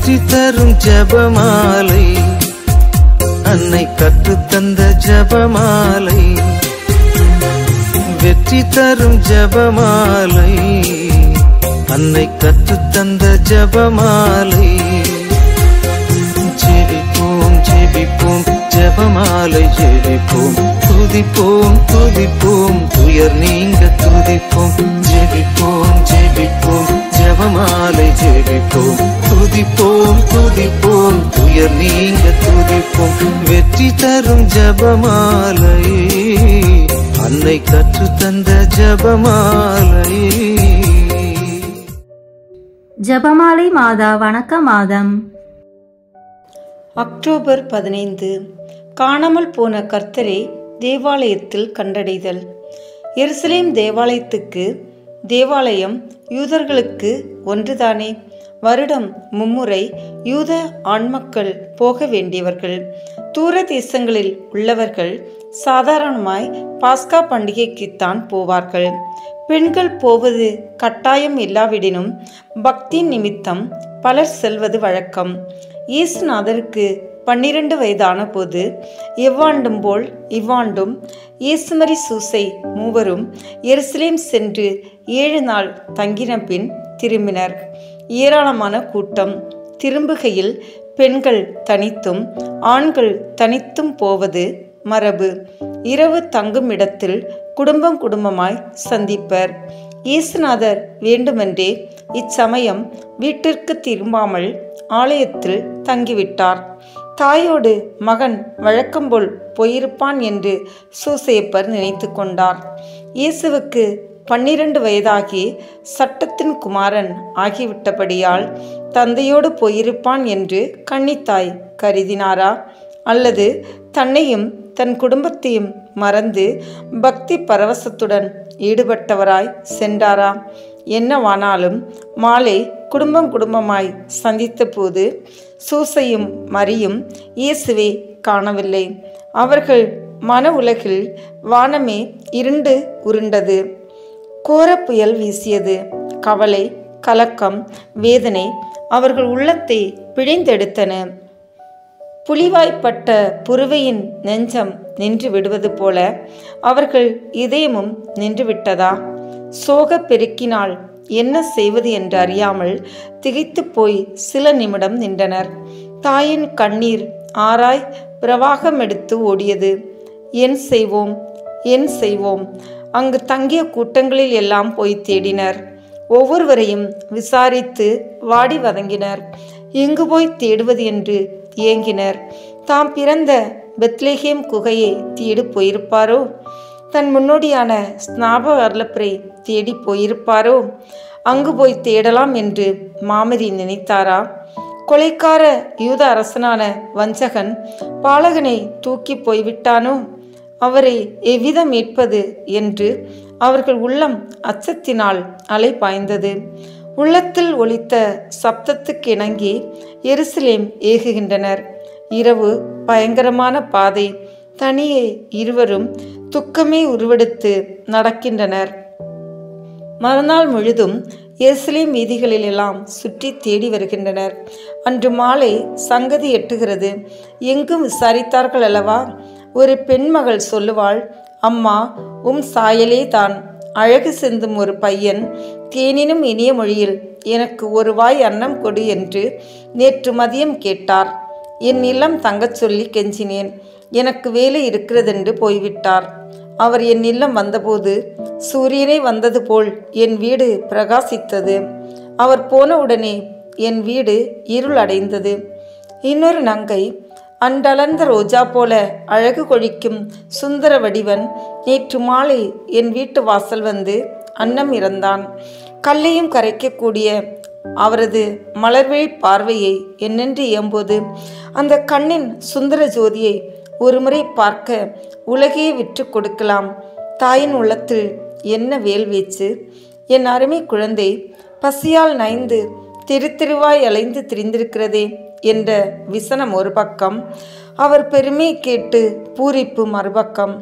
வெற்றி தரும் ஜெபமாலை, அன்னை கற்றுத்தந்த ஜெபமாலை. வெற்றி தரும் ஜெபமாலை, அன்னை கற்றுத்தந்த ஜெபமாலை. ஜெபிப்போம் ஜெபிப்போம் ஜெபமாலை ஜெபிப்போம், துதிப்போம் துதிப்போம் துயர் நீங்க துதிப்போம். ஜெபிப்போம் ஜெபிப்போம் ஜெபமாலை ஜெபிப்போம், துதிப்போம் துதிப்போம் துயர் நீங்க துதிப்போம். வெற்றி தரும் ஜெபமாலை, அன்னை கற்றுத்தந்த ஜெபமாலை. ஜெபமாலை மாதா வணக்க மாதம். அக்டோபர் 15. காணாமல் போன கர்த்தரை தேவாலயத்தில் கண்டடைதல். எருசலேம் தேவாலயம் யூதர்களுக்கு ஒன்றுதானே. வருடம் மும்முறை யூத ஆண்மக்கள் போக வேண்டியவர்கள். தூர தேசங்களில் உள்ளவர்கள் சாதாரணமாய் பாஸ்கா பண்டிகைக்குத்தான் போவார்கள். பெண்கள் போவது கட்டாயம் இல்லாவிடினும் பக்தி நிமித்தம் பலர் செல்வது வழக்கம். இயேசுநாதருக்கு 12 வயதான போது எவ்வாண்டும் போல் இவ்வாண்டும் இயேசுமரி சூசை மூவரும் எருசலேம் சென்று 7 நாள் தங்கின பின் திரும்பினர். ஏராளமான கூட்டம். திரும்புகையில் பெண்கள் தனித்தும் ஆண்கள் தனித்தும் போவது மரபு. இரவு தங்கும் இடத்தில் குடும்பமாய் சந்திப்பர். இயேசுநாதர் வேண்டுமென்றே இச்சமயம் வீட்டிற்கு திரும்பாமல் ஆலயத்தில் தங்கிவிட்டார். தாயோடு மகன் வழக்கம்போல் போயிருப்பான் என்று சூசையப்பர் நினைத்து கொண்டார். இயேசுவுக்கு 12 வயதாகி சட்டத்தின் குமாரன் ஆகிவிட்டபடியால் தந்தையோடு போயிருப்பான் என்று கன்னித்தாய் கருதினாரா? அல்லது தன்னையும் தன் குடும்பத்தையும் மறந்து பக்தி பரவசத்துடன் ஈடுபட்டவராய் சென்றாரா? என்னவானாலும் மாலை குடும்பமாய் சந்தித்த போது சூசையும் மரியும் இயேசுவை காணவில்லை. அவர்கள் மன உலகில் வானமே இருண்டு உருண்டது. கோர புயல் வீசியது. கவலை, கலக்கம், வேதனை அவர்கள் உள்ளத்தை பிழிந்தெடுத்தன. புலிவாய்ப்பட்ட புருவையின் நெஞ்சம் நின்று விடுவது போல அவர்கள் இதயமும் நின்று விட்டதா? சோக பெருக்கினால் என்ன செய்வது என்று அறியாமல் திகைத்து போய் சில நிமிடம் நின்றனர். தாயின் கண்ணீர் ஆராய் பிரவாகம் எடுத்து ஓடியது. என் செய்வோம்? அங்கு தங்கிய கூட்டங்களில் எல்லாம் போய் தேடினர். ஒவ்வொருவரையும் விசாரித்து வாடி வதங்கினர். எங்கு போய் தேடுவது என்று ஏங்கினர். தாம் பிறந்த பெத்லெகேம் குகையை தேடி போயிருப்பாரோ? தன் முன்னோடியான ஸ்நாபகர்லப்பரை தேடி போயிருப்பாரோ? அங்கு போய் தேடலாம் என்று மாமரி நினைத்தாரா? கொலைக்கார யூத அரசனான வஞ்சகன் பாலகனை தூக்கி போய்விட்டானோ? அவரை எவ்விதம் மீட்பது என்று அவர்கள் உள்ளம் அச்சத்தினால் அலை பாய்ந்தது. உள்ளத்தில் ஒலித்த சப்தத்துக்கு இணங்கி எருசலேம் ஏகுகின்றனர். இரவு பயங்கரமான பாதை. தனியே இருவரும் துக்கமே உருவெடுத்து நடக்கின்றனர். மறுநாள் முழுதும் எருசலேம் வீதிகளிலெல்லாம் சுற்றி தேடி வருகின்றனர். அன்று மாலை சங்கதி எட்டுகிறது. எங்கும் விசாரித்தார்கள் அல்லவா? ஒரு பெண்மகள் சொல்லுவாள், அம்மா, சாயலே தான். அழகு சிந்தும் ஒரு பையன் தேனினும் இனிய மொழியில் எனக்கு ஒரு வாய் அன்னம் கொடு என்று நேற்று மதியம் கேட்டார். என் இல்லம் தங்கச் சொல்லி கெஞ்சினேன். எனக்கு வேலை இருக்கிறதென்று போய்விட்டார். அவர் என் இல்லம் வந்தபோது சூரியனே வந்தது போல் என் வீடு பிரகாசித்தது. அவர் போன உடனே என் வீடு இருள் அடைந்தது. இன்னொரு நங்கை, அண்டலர்ந்த ரோஜா போல அழகு கொழிக்கும் சுந்தர வடிவன் நேற்று மாலை என் வீட்டு வாசல் வந்து அன்னம் இறந்தான். கல்லையும் கரைக்கக்கூடிய அவரது மலர்விழி பார்வையை என்னென்று இயம்போது அந்த கண்ணின் சுந்தர ஜோதியை ஒருமுறை பார்க்க உலகையே விற்று கொடுக்கலாம். தாயின் உள்ளத்தில் என்ன வேல்வீச்சு! என் அருமை குழந்தை பசியால் நைந்து தெருவாய் அலைந்து திரிந்திருக்கிறதே என்ற விசனம் ஒரு பக்கம், அவர் பெருமை கேட்டு பூரிப்பு மறுபக்கம்.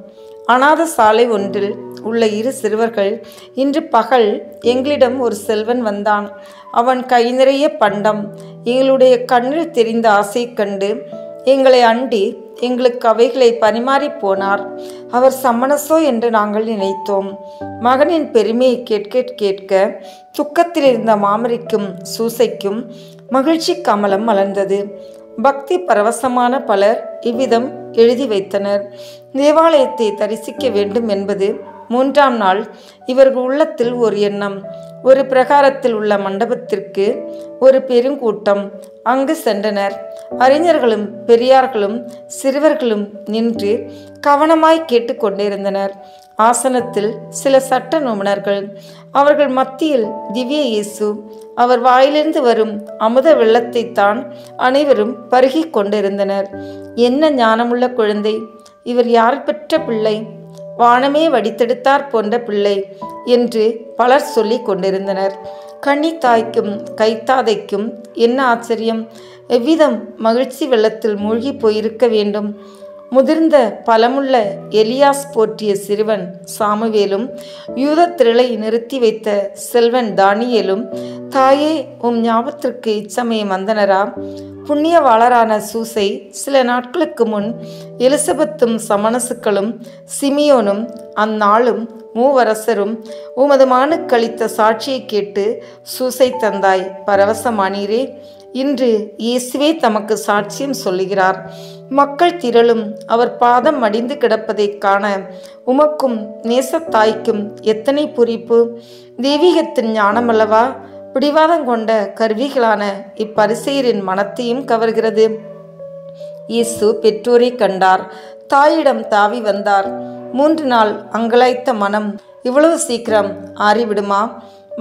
அநாத சாலை ஒன்றில் உள்ள இரு சிறுவர்கள், இன்று பகல் எங்களிடம் ஒரு செல்வன் வந்தான். அவன் கை நிறைய பண்டம், எங்களுடைய கண்ணில் தெரிந்த ஆசை கண்டு எங்களை அண்டி எங்களுக்கு அவைகளை பரிமாறி போனார். அவர் சம்மனசோ என்று நாங்கள் நினைத்தோம். மகனின் பெருமையை கேட்க கேட்க துக்கத்தில் இருந்த மாமரிக்கும் சூசைக்கும் மகிழ்ச்சி கமலம் மலர்ந்தது. பக்தி பரவசமான பலர் இவ்விதம் எழுதி வைத்தனர். தேவாலயத்தை தரிசிக்க வேண்டும் என்பது 3ஆம் நாள் இவர்கள் உள்ளத்தில் ஒரு எண்ணம். ஒரு பிரகாரத்தில் உள்ள மண்டபத்திற்கு ஒரு பெருங்கூட்டம் அங்கு சென்றனர். அறிஞர்களும் பெரியார்களும் சிறுவர்களும் நின்று கவனமாய் கேட்டுக்கொண்டிருந்தனர். ஆசனத்தில் சில சட்ட நிபுணர்கள். அவர்கள் மத்தியில் திவ்ய இயேசு. அவர் வாயிலிருந்து வரும் அமுத வெள்ளத்தை தான் அனைவரும் பருகி கொண்டிருந்தனர். என்ன ஞானமுள்ள குழந்தை! இவர் யார் பெற்ற பிள்ளை? வானமே வடித்தெடுத்தார் போன்ற பிள்ளை என்று பலர் சொல்லி கொண்டிருந்தனர். கன்னித்தாய்க்கும் கைத்தாதைக்கும் என்ன ஆச்சரியம்! எவ்விதம் மகிழ்ச்சி வெள்ளத்தில் மூழ்கி போயிருக்க வேண்டும். முதிர்ந்த பலமுள்ள எலியாஸ் போற்றிய சிறுவன் சாமுவேலும் யூத திரளை நிறுத்தி வைத்த செல்வன் தானியேலும், தாயே உம் ஞாபகத்திற்கு இச்சமயம் வந்தனரா? புண்ணியவாளரான சூசை சில நாட்களுக்கு முன் எலிசபெத்தும் சமணசுக்களும் சிமியோனும் அந்நாளும் மூவரசரும் உமது மானுக்களித்த சாட்சியை கேட்டு சூசை தந்தாய் பரவசமானீரே. இன்று இயேசுவே தமக்கு சாட்சியம் சொல்லுகிறார். மக்கள் திரளும் அவர் பாதம் மடிந்து கிடப்பதை காண உமக்கும் நேசத்தாய்க்கும் எத்தனை பூரிப்பு! தெய்வீகத்தின் ஞானமல்லவா பிடிவாதம் கொண்ட கருவிகளான இப்பரிசேயரின் மனத்தையும் கவர்கிறது. இயேசு பெற்றோரை கண்டார். தாயிடம் தாவி வந்தார். 3 நாள் அங்கலாய்த்த மனம் இவ்வளவு சீக்கிரம் ஆறிவிடுமா?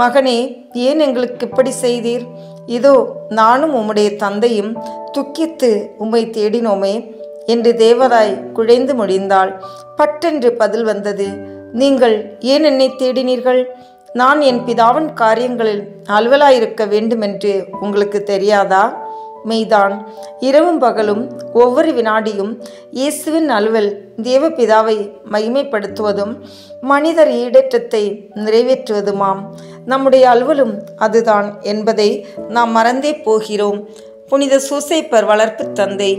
மகனே, ஏன் எங்களுக்கு இப்படி செய்தீர்? இதோ நானும் உம்முடைய தந்தையும் துக்கித்து உம்மை தேடினோமே என்று தேவதாய் குழைந்து முடிந்தாள். பட்டென்று பதில் வந்தது. நீங்கள் ஏன் என்னை தேடினீர்கள்? நான் என் பிதாவின் காரியங்களில் அலுவலாயிருக்க வேண்டுமென்று உங்களுக்கு தெரியாதா? மெய்தான். இரவும் பகலும் ஒவ்வொரு வினாடியும் இயேசுவின் அலுவல் தேவபிதாவை மகிமைப்படுத்துவதும் மனிதர் ஈடேற்றத்தை நிறைவேற்றுவதுமாம். நம்முடைய அலுவலும் அதுதான் என்பதை நாம் மறந்தே போகிறோம். புனித சூசைப்பர் வளர்ப்பு தந்தை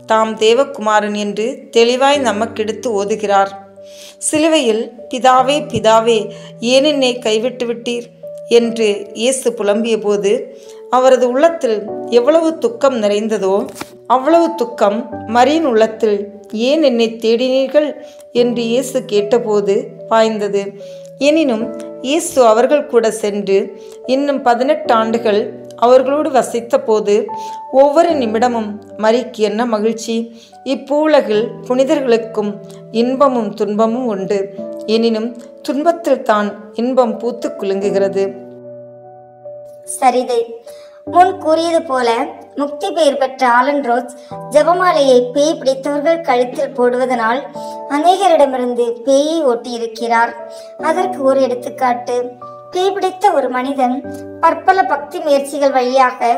தாம் தேவகுமாரன் என்று தெளிவாய் நமக்கெடுத்து ஓதுகிறார். சிலுவையில் பிதாவே பிதாவே ஏன் என்னை கைவிட்டு விட்டீர் என்று இயேசு புலம்பிய போது அவரது உள்ளத்தில் எவ்வளவு துக்கம் நிறைந்ததோ அவ்வளவு துக்கம் மரியின் உள்ளத்தில் ஏன் என்னை தேடினீர்கள் என்று இயேசு கேட்டபோது பாய்ந்தது. எனினும் இயேசு அவர்கள் கூட சென்று இன்னும் 18 ஆண்டுகள் அவர்களோடு வசித்த போது ஒவ்வொரு நிமிடமும் மரிக்கு என்ன மகிழ்ச்சி! இப்பூலகில் புனிதர்களுக்கும் இன்பமும் துன்பமும் உண்டு. எனினும் துன்பத்தில் தான் இன்பம் பூத்து குலுங்குகிறது. சரிதை. முன் கூறியது போல முக்தி பெயர் பெற்ற ஆலன் ரோஸ் ஜெபமாலையை பேய் பிடித்தவர்கள் கழுத்தில் போடுவதனால் அநேகரிடமிருந்து பேயை ஓட்டியிருக்கிறார். அதற்கு ஒரு எடுத்துக்காட்டு. பேய் பிடித்த ஒரு மனிதன் பற்பல பக்தி முயற்சிகள் வழியாக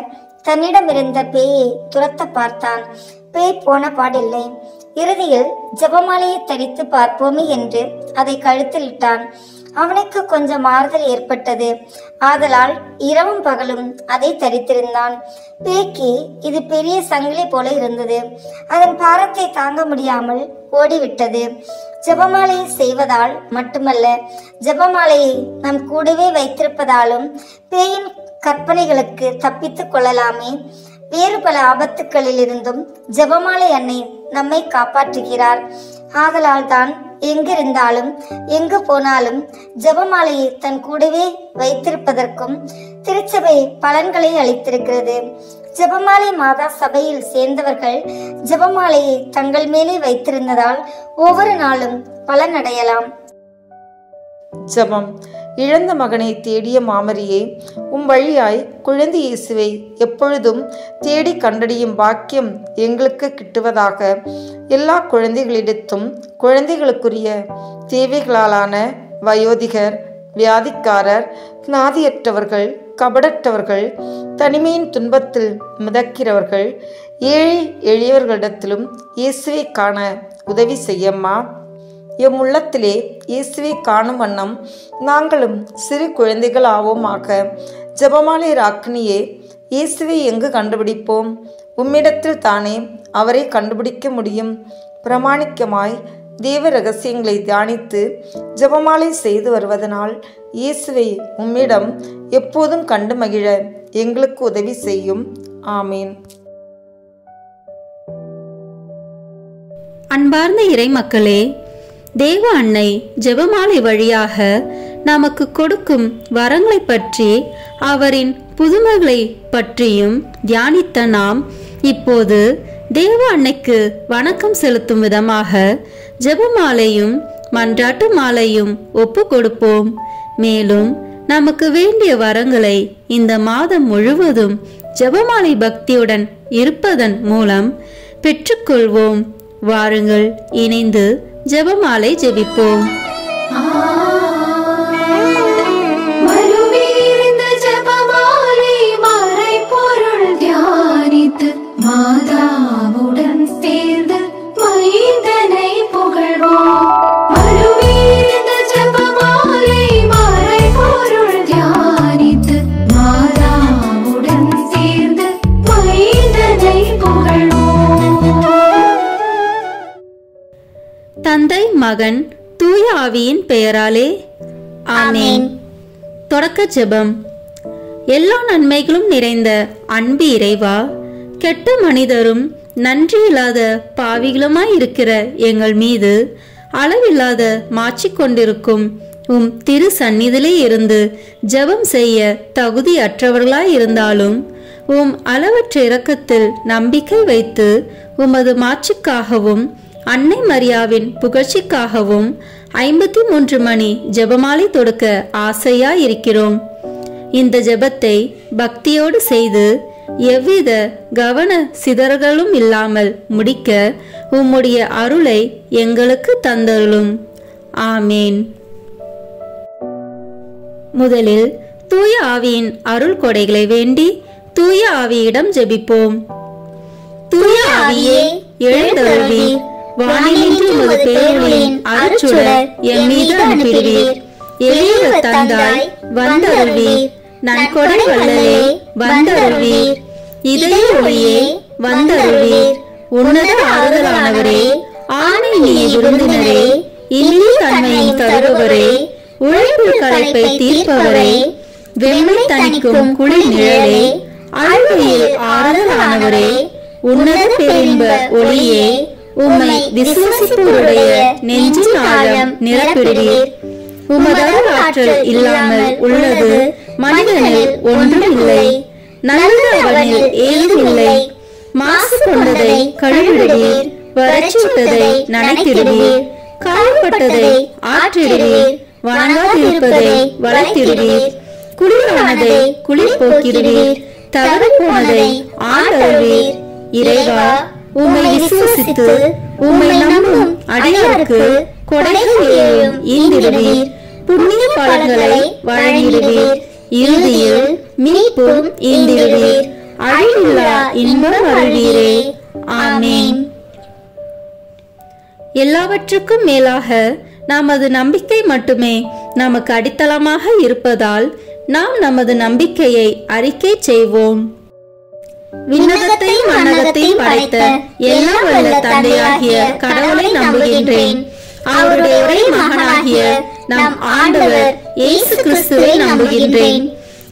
தன்னிடம் இருந்த பேயை துரத்த பார்த்தான். பேய் போன பாடில்லை. இறுதியில் ஜெபமாலையை தரித்து பார்ப்போமே என்று அதை கழுத்தில் இட்டான். அவனுக்கு கொஞ்சம் ஆறுதல் ஏற்பட்டது. ஆதலால் இரவும் பகலும் அதை தரித்திருந்தான். பேய்க்கு இது பெரிய சங்கிலி போல இருந்தது. அதன் பாரத்தை தாங்க முடியாமல் ஓடிவிட்டது. ஜெபமாலையை செய்வதால் மட்டுமல்ல, ஜெபமாலையை நம் கூடவே வைத்திருப்பதாலும் பேயின் கற்பனைகளுக்கு தப்பித்துக் கொள்ளலாமே. வேறு பல ஆபத்துக்களில் இருந்தும் ஜெபமாலை அன்னை நம்மை காப்பாற்றுகிறார். ஆதலால் தான் எங்கிருந்தாலும் எங்கு போனாலும் ஜெபமாலையை தன் கூடவே வைத்திருப்பதற்கும் திருச்சபை பலன்களை அளித்திருக்கிறது. ஜெபமாலை மாதா சபையில் சேர்ந்தவர்கள் ஜெபமாலையை தங்கள் மேலே வைத்திருந்ததால் ஒவ்வொரு நாளும் பலனடையலாம். ஜெபம். இழந்த மகனை தேடிய மாமரியே, வழியாய் குழந்தை இயேசுவை எப்பொழுதும் தேடி கண்டடையும் பாக்கியம் எங்களுக்கு கிட்டுவதாக. எல்லா குழந்தைகளிடத்தும் குழந்தைகளுக்குரிய தேவைகளாலான வயோதிகர், வியாதிக்காரர், நாதியற்றவர்கள், கபடற்றவர்கள், தனிமையின் துன்பத்தில் மிதக்கிறவர்கள், ஏழை எளியவர்களிடத்திலும் இயேசுவை காண உதவி செய்யம்மா. எம் உள்ளத்திலே இயேசுவை காணும் வண்ணம் நாங்களும் சிறு குழந்தைகள் ஆவோமாக. ஜெபமாலை ராக்கினியே, இயேசுவை எங்கு கண்டுபிடிப்போம்? உம்மிடத்தில் தானே அவரை கண்டுபிடிக்க முடியும். பிரமாணிக்கமாய் தேவ ரகசியங்களை தியானித்து ஜெபமாலை செய்து வருவதனால் இயேசுவை உம்மிடம் எப்போதும் கண்டு மகிழ எங்களுக்கு உதவி செய்யும். ஆமீன். அன்பார்ந்த இறை மக்களே, தேவ அன்னை ஜெபமாலை வழியாக நமக்கு கொடுக்கும் வரங்களை பற்றி அவரின் புதுமைகளை பற்றியும் தியானித்த நாம் இப்போது தேவ அன்னைக்கு வணக்கம் செலுத்தும் விதமாக ஜெபமாலையும் மன்றாட்டு மாலையும் ஒப்பு கொடுப்போம். மேலும் நமக்கு வேண்டிய வரங்களை இந்த மாதம் முழுவதும் ஜெபமாலை பக்தியுடன் இருப்பதன் மூலம் பெற்றுக்கொள்வோம். வாருங்கள், இணைந்து ஜெபமாலை ஜெபிப்போம். மாதாவுடன் சேர்ந்து மைந்தனை புகழ்வோம். ஜெபமாலை மறை பொருள் தியானித்து மாதாவுடன் சேர்ந்து மைந்தனை புகழ்வோம். தந்தை, மகன், தூய ஆவியின் பெயராலே ஆமென். தொடக்க ஜெபம். எல்லா நன்மைகளும் நிறைந்த அன்பு இறைவா, கெட்ட மனிதரும் நன்றியில்லாத பாவிகளுமாய் இருக்கிற எங்கள் மீது அளவில்லாத மாற்றிக் கொண்டிருக்கும் உம் திரு சந்நிதியிலே இருந்து ஜெபம் செய்ய தகுதியற்றவர்களாய் இருந்தாலும் உம் அளவற்ற இரக்கத்தில் நம்பிக்கை வைத்து உமது மாட்சிக்காகவும் அன்னை மரியாவின் புகழ்ச்சிக்காகவும் 53 மணி ஜெபமாலை தொடுக்க ஆசையாய் இருக்கிறோம். இந்த ஜெபத்தை பக்தியோடு செய்து எவ்வித கவன சிதறல்களும் இல்லாமல் முடிக்க உம்முடைய அருளை எங்களுக்கு தந்தருளும். ஆமேன். முதலில் தூய ஆவியின் அருள் கொடைகளை வேண்டி தூய ஆவியிடம் ஜெபிப்போம். தூய ஆவியே, எழுந்தருள்வீர். வானிலிருந்து உமது பேரொளியின் அருட்சுடர் என் மீது அனுப்பிடுவீர். எளியவர் தந்தாய், வந்தருள்வீர். நன்கொடை வள்ளலே, வந்தருள்வீர். இதய ஒளியே, வந்தருள்வீர். உன்னத ஆறுதலானவரே, ஆணை நீ விருந்தினரே, இனிய தன்மையின் தருபவரே, உழைப்பு களைப்பை தீர்ப்பவரே, வெம்மை தணிக்கும் குளிர் நிழலே, அழுகையில் ஆறுதலானவரே, உன்னத பேரின்ப ஒளியே, உம்மை விசுவாசிப்போருடைய நெஞ்சின் ஆழம் நிரப்பிடுவீர். உமது ஆற்றல் இல்லாமல் உள்ளது மனிதனில் ஒன்றும் இல்லை. நல்லவனில் ஏதும் இல்லை. மாசு கொண்டதை கழுவிடுவீர். வறட்சிட்டதை நனைத்திடுவீர். காயப்பட்டதை ஆற்றிடுவீர். வணங்காதிருப்பதை வளைத்திடுவீர். குளிரானதை குளிர் போக்கிடுவீர். தவறு போனதை ஆண்டருள்வீர். இறைவா, உம்மை விசுவசித்து உம்மை நம்பும் அடியாருக்கு கொடைகளையும் ஈந்திடுவீர். புண்ணிய பலன்களை வழங்கிடுவீர். இறுதியில் மீட்பும் ஈந்திடுவீர். அழிவில்லா இன்பம் அருள்வீரே. ஆமேன். எல்லாவற்றுக்கும் மேலாக நமது நம்பிக்கை மட்டுமே நமக்கு அடித்தளமாக இருப்பதால் நாம் நமது நம்பிக்கையை அறிக்கை செய்வோம். விண்ணகத்தையும் மண்ணகத்தையும் படைத்த எல்லாம் வல்ல தந்தையாகிய கடவுளை நம்புகின்றேன். அவருடைய ஒரே மகனாகிய நம் ஆண்டவர் இயேசு கிறிஸ்துவை நம்புகின்றேன்.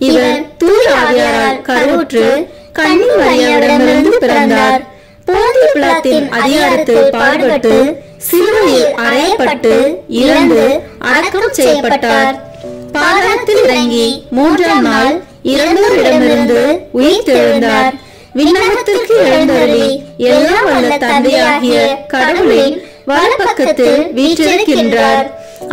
இவர் தூய ஆவியாரால் கருவுற்று கன்னி மரியாவிடமிருந்து பிறந்தார். போந்திய பிலாத்தின் அதிகாரத்தில் பாடுபட்டு சிலுவையில் அறையப்பட்டு இறந்து அடக்கம் செய்யப்பட்டார். பாதாளத்தில் இறங்கி 3ஆம் நாள் இறந்தோரிடமிருந்து உயிர் தெழுந்தார். விண்ணகத்திற்கு எழுந்தருளி எல்லாம் வல்ல தந்தையாகிய கடவுளின் வலப்பக்கத்தில் வீற்றிருக்கின்றார்.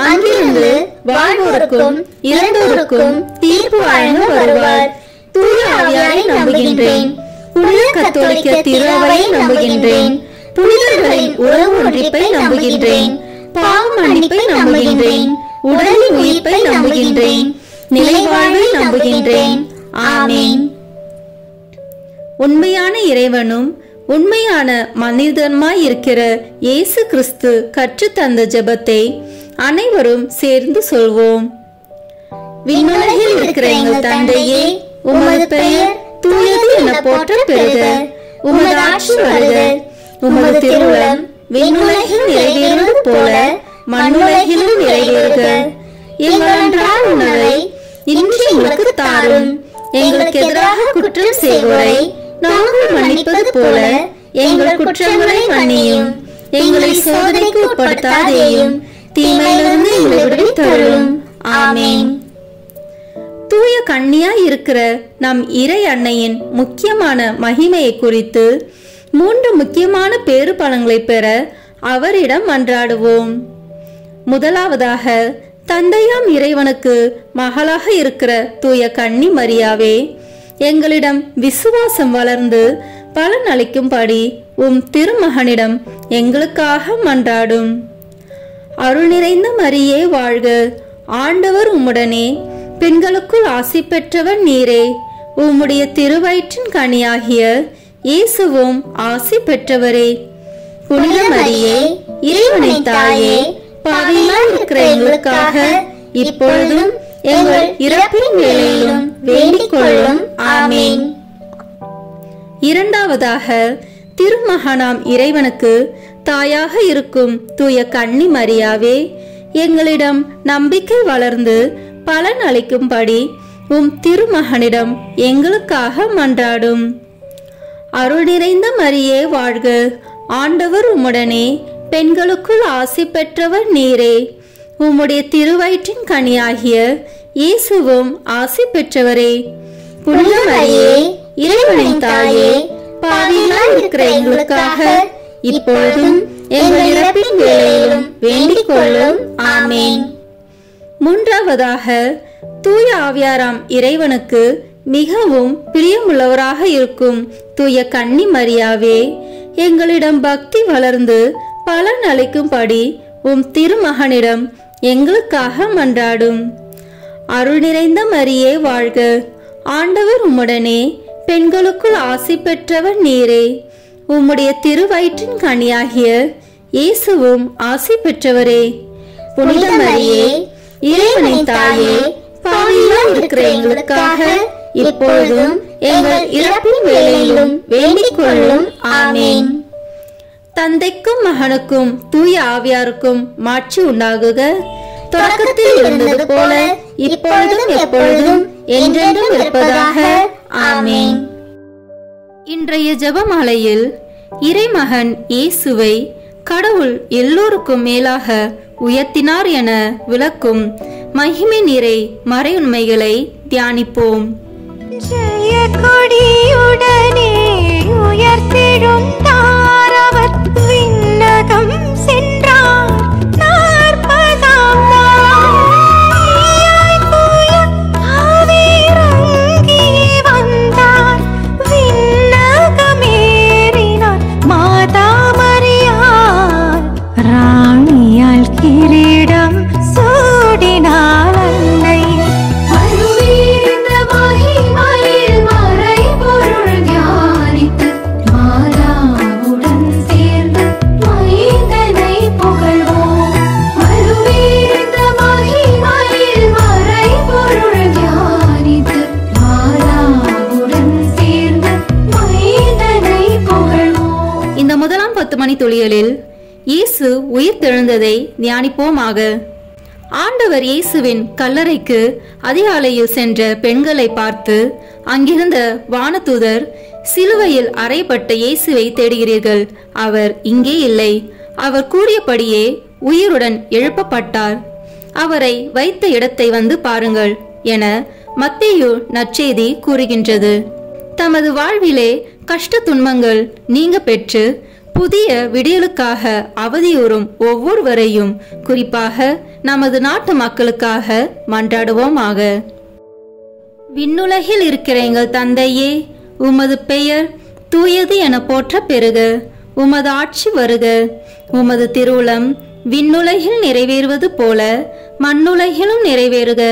அங்கிருந்து வாழ்வோருக்கும் இறந்தோருக்கும் தீர்ப்பு வழங்க வருவார். தூய ஆவியாரை நம்புகின்றேன். புனித கத்தோலிக்க திருவையை நம்புகின்றேன். புனிதர்களின் உறவு ஒன்றிப்பை நம்புகின்றேன். பாவ மன்னிப்பை நம்புகின்றேன். உடலின் உயிர்ப்பை நம்புகின்றேன். நிலைவாழ்வை நம்புகின்றேன். ஆமேன். உண்மையான இறைவனும் உண்மையான மனிதனுமாய் இருக்கிற இயேசு கிறிஸ்து கற்றுத்தந்த ஜெபத்தை அனைவரும் சேர்ந்து சொல்வோம். விண்ணுலகில் இருக்கிற எங்கள் தந்தையே, உமது பெயர் தூயது என போற்ற பெறுக. உமது ஆட்சி வருக. உமது திருவுளம் விண்ணுலகில் நிறைவேறுவது போல மண்ணுலகிலும் நிறைவேறுக. எங்கள் அன்றாட உணவை இன்று எங்களுக்கு தாரும். எங்களுக்கு எதிராக குற்றம் செய்வோரை நாங்கள் மன்னிப்பது போல எங்கள் குற்றங்களை மன்னியும். எங்களை சோதனைக்கு உட்படுத்தாதேயும், தீமையிலிருந்து எங்களை விடுவித்தருளும். ஆமென். தூய கன்னியாய் இருக்கிற நம் இறை அன்னையின் முக்கியமான மகிமையை குறித்து 3 முக்கியமான பேறு பலன்களை பெற அவரிடம் மன்றாடுவோம். முதலாவதாக, தந்தையாம் இறைவனுக்கு மகளாக இருக்கிற தூய கன்னி மரியாவே, எங்களிடம் விசுவாசம் வளர்ந்து பலன் அளிக்கும்படி திருமகனிடம் எங்களுக்காக மன்றாடும். அருள் நிறைந்த மரியே வாழ்க. ஆண்டவர் உம்முடனே, பெண்களுக்குள் ஆசி பெற்றவர் நீரே. உம்முடைய திருவயிற்றின் கனியாகிய இயேசுவும் ஆசி பெற்றவரே. புனித மரியே, இறைவனின் தாயே, பாவிகளாய் இருக்கிற எங்களுக்காக இப்பொழுதும் எங்கள் இறப்பின் வேளையிலும் வேண்டிக் கொள்ளும். ஆமென். இரண்டாவதாக, திருமகனாம் இறைவனுக்கு தாயாக இருக்கும் தூய கன்னி மரியாவே, எங்களிடம் நம்பிக்கை வளர்ந்து பலன் அளிக்கும்படி திருமகனிடம் எங்களுக்காக மன்றாடும். அருள் நிறைந்த மரியே வாழ்க. ஆண்டவர் உம்முடனே, பெண்களுக்குள் ஆசி பெற்றவர் நீரே. உம்முடைய திருவயிற்றின் கனியாகிய இயேசுவும் ஆசி பெற்றவரே. புனித மரியே, இறைவனின் தாயே, பாவிகளாய் இருக்கிற எங்களுக்காக இப்பொழுதும் எங்கள் இறப்பின் வேளையிலும் வேண்டிக் கொள்ளும். ஆமென். மூன்றாவதாக, தூய ஆவியாராம் இறைவனுக்கு மிகவும் பிரியமுள்ளவராக இருக்கும் தூய கன்னி மரியாவே, எங்களிடம் பக்தி வளர்ந்து பலன் அளிக்கும்படி திருமகனிடம் எங்களுக்காக மன்றாடும். அருள் நிறைந்த மரியே வாழ்க. ஆண்டவர் உம்முடனே, பெண்களுக்குள் ஆசி பெற்றவர் நீரே. உம்முடைய திருவயிற்றின் கனியாகிய இயேசுவும் ஆசி பெற்றவரே. புனித மரியே, இறைவனின் தாயே, பாவிகளாய் இருக்கிற எங்களுக்காக இப்பொழுதும் எங்கள் இறப்பின் வேளையிலும் வேண்டிக் கொள்ளும். ஆமென். தந்தைக்கும் மகனுக்கும் தூய ஆவியாருக்கும் மாட்சி உண்டாகுக. தொடக்கத்தில் இருந்தது போல இப்பொழுதும் எப்பொழுதும் என்றென்றும் இருப்பதாக. ஆமென். இன்றைய ஜெபமாலையில் இறைமகன் இயேசுவை கடவுள் எல்லோருக்கும் மேலாக உயர்த்தினார் என விளக்கும் மகிமை நிறை மறையுண்மைகளை தியானிப்போம். ஜெய கொடியுடனே உயர்த்தெழுந்தார் அவர், விண்ணகம் சென்றார் 40ஆம் நாள். தூய ஆவியிறங்கி வந்தார், விண்ணகமேறினார் மாதா மரியாள். ராணியால் கிரீடம் சூடினாள் அன்னை. இந்த முதலாம் 10 மணி துளிகளில் இயேசு உயிர் தெழுந்ததை தியானிப்போமாக. ஆண்டவர் இயேசுவின் கல்லறைக்கு அதிகாலையில் சென்ற பெண்களை பார்த்து, அங்கிருந்த வானதூதர், சிலுவையில் அறையப்பட்ட இயேசுவை தேடுகிறீர்கள், அவர் இங்கே இல்லை, அவர் கூறியபடியே உயிருடன் எழுப்பப்பட்டார், அவரை வைத்த இடத்தை வந்து பாருங்கள் என மத்தேயு நற்செய்தி கூறுகின்றது. தமது வாழ்விலே கஷ்ட துன்பங்கள் நீங்க பெற்று புதிய விடியலுக்காக அவதியுறும் ஒவ்வொருவரையும், குறிப்பாக நமது நாட்டு மக்களுக்காக மன்றாடுவோமாக. விண்ணுலகில் இருக்கிற எங்கள் தந்தையே, உமது பெயர் தூயது என போற்ற பெறுக. உமது ஆட்சி வருக. உமது திருவுளம் விண்ணுலகில் நிறைவேறுவது போல மண்ணுலகிலும் நிறைவேறுக.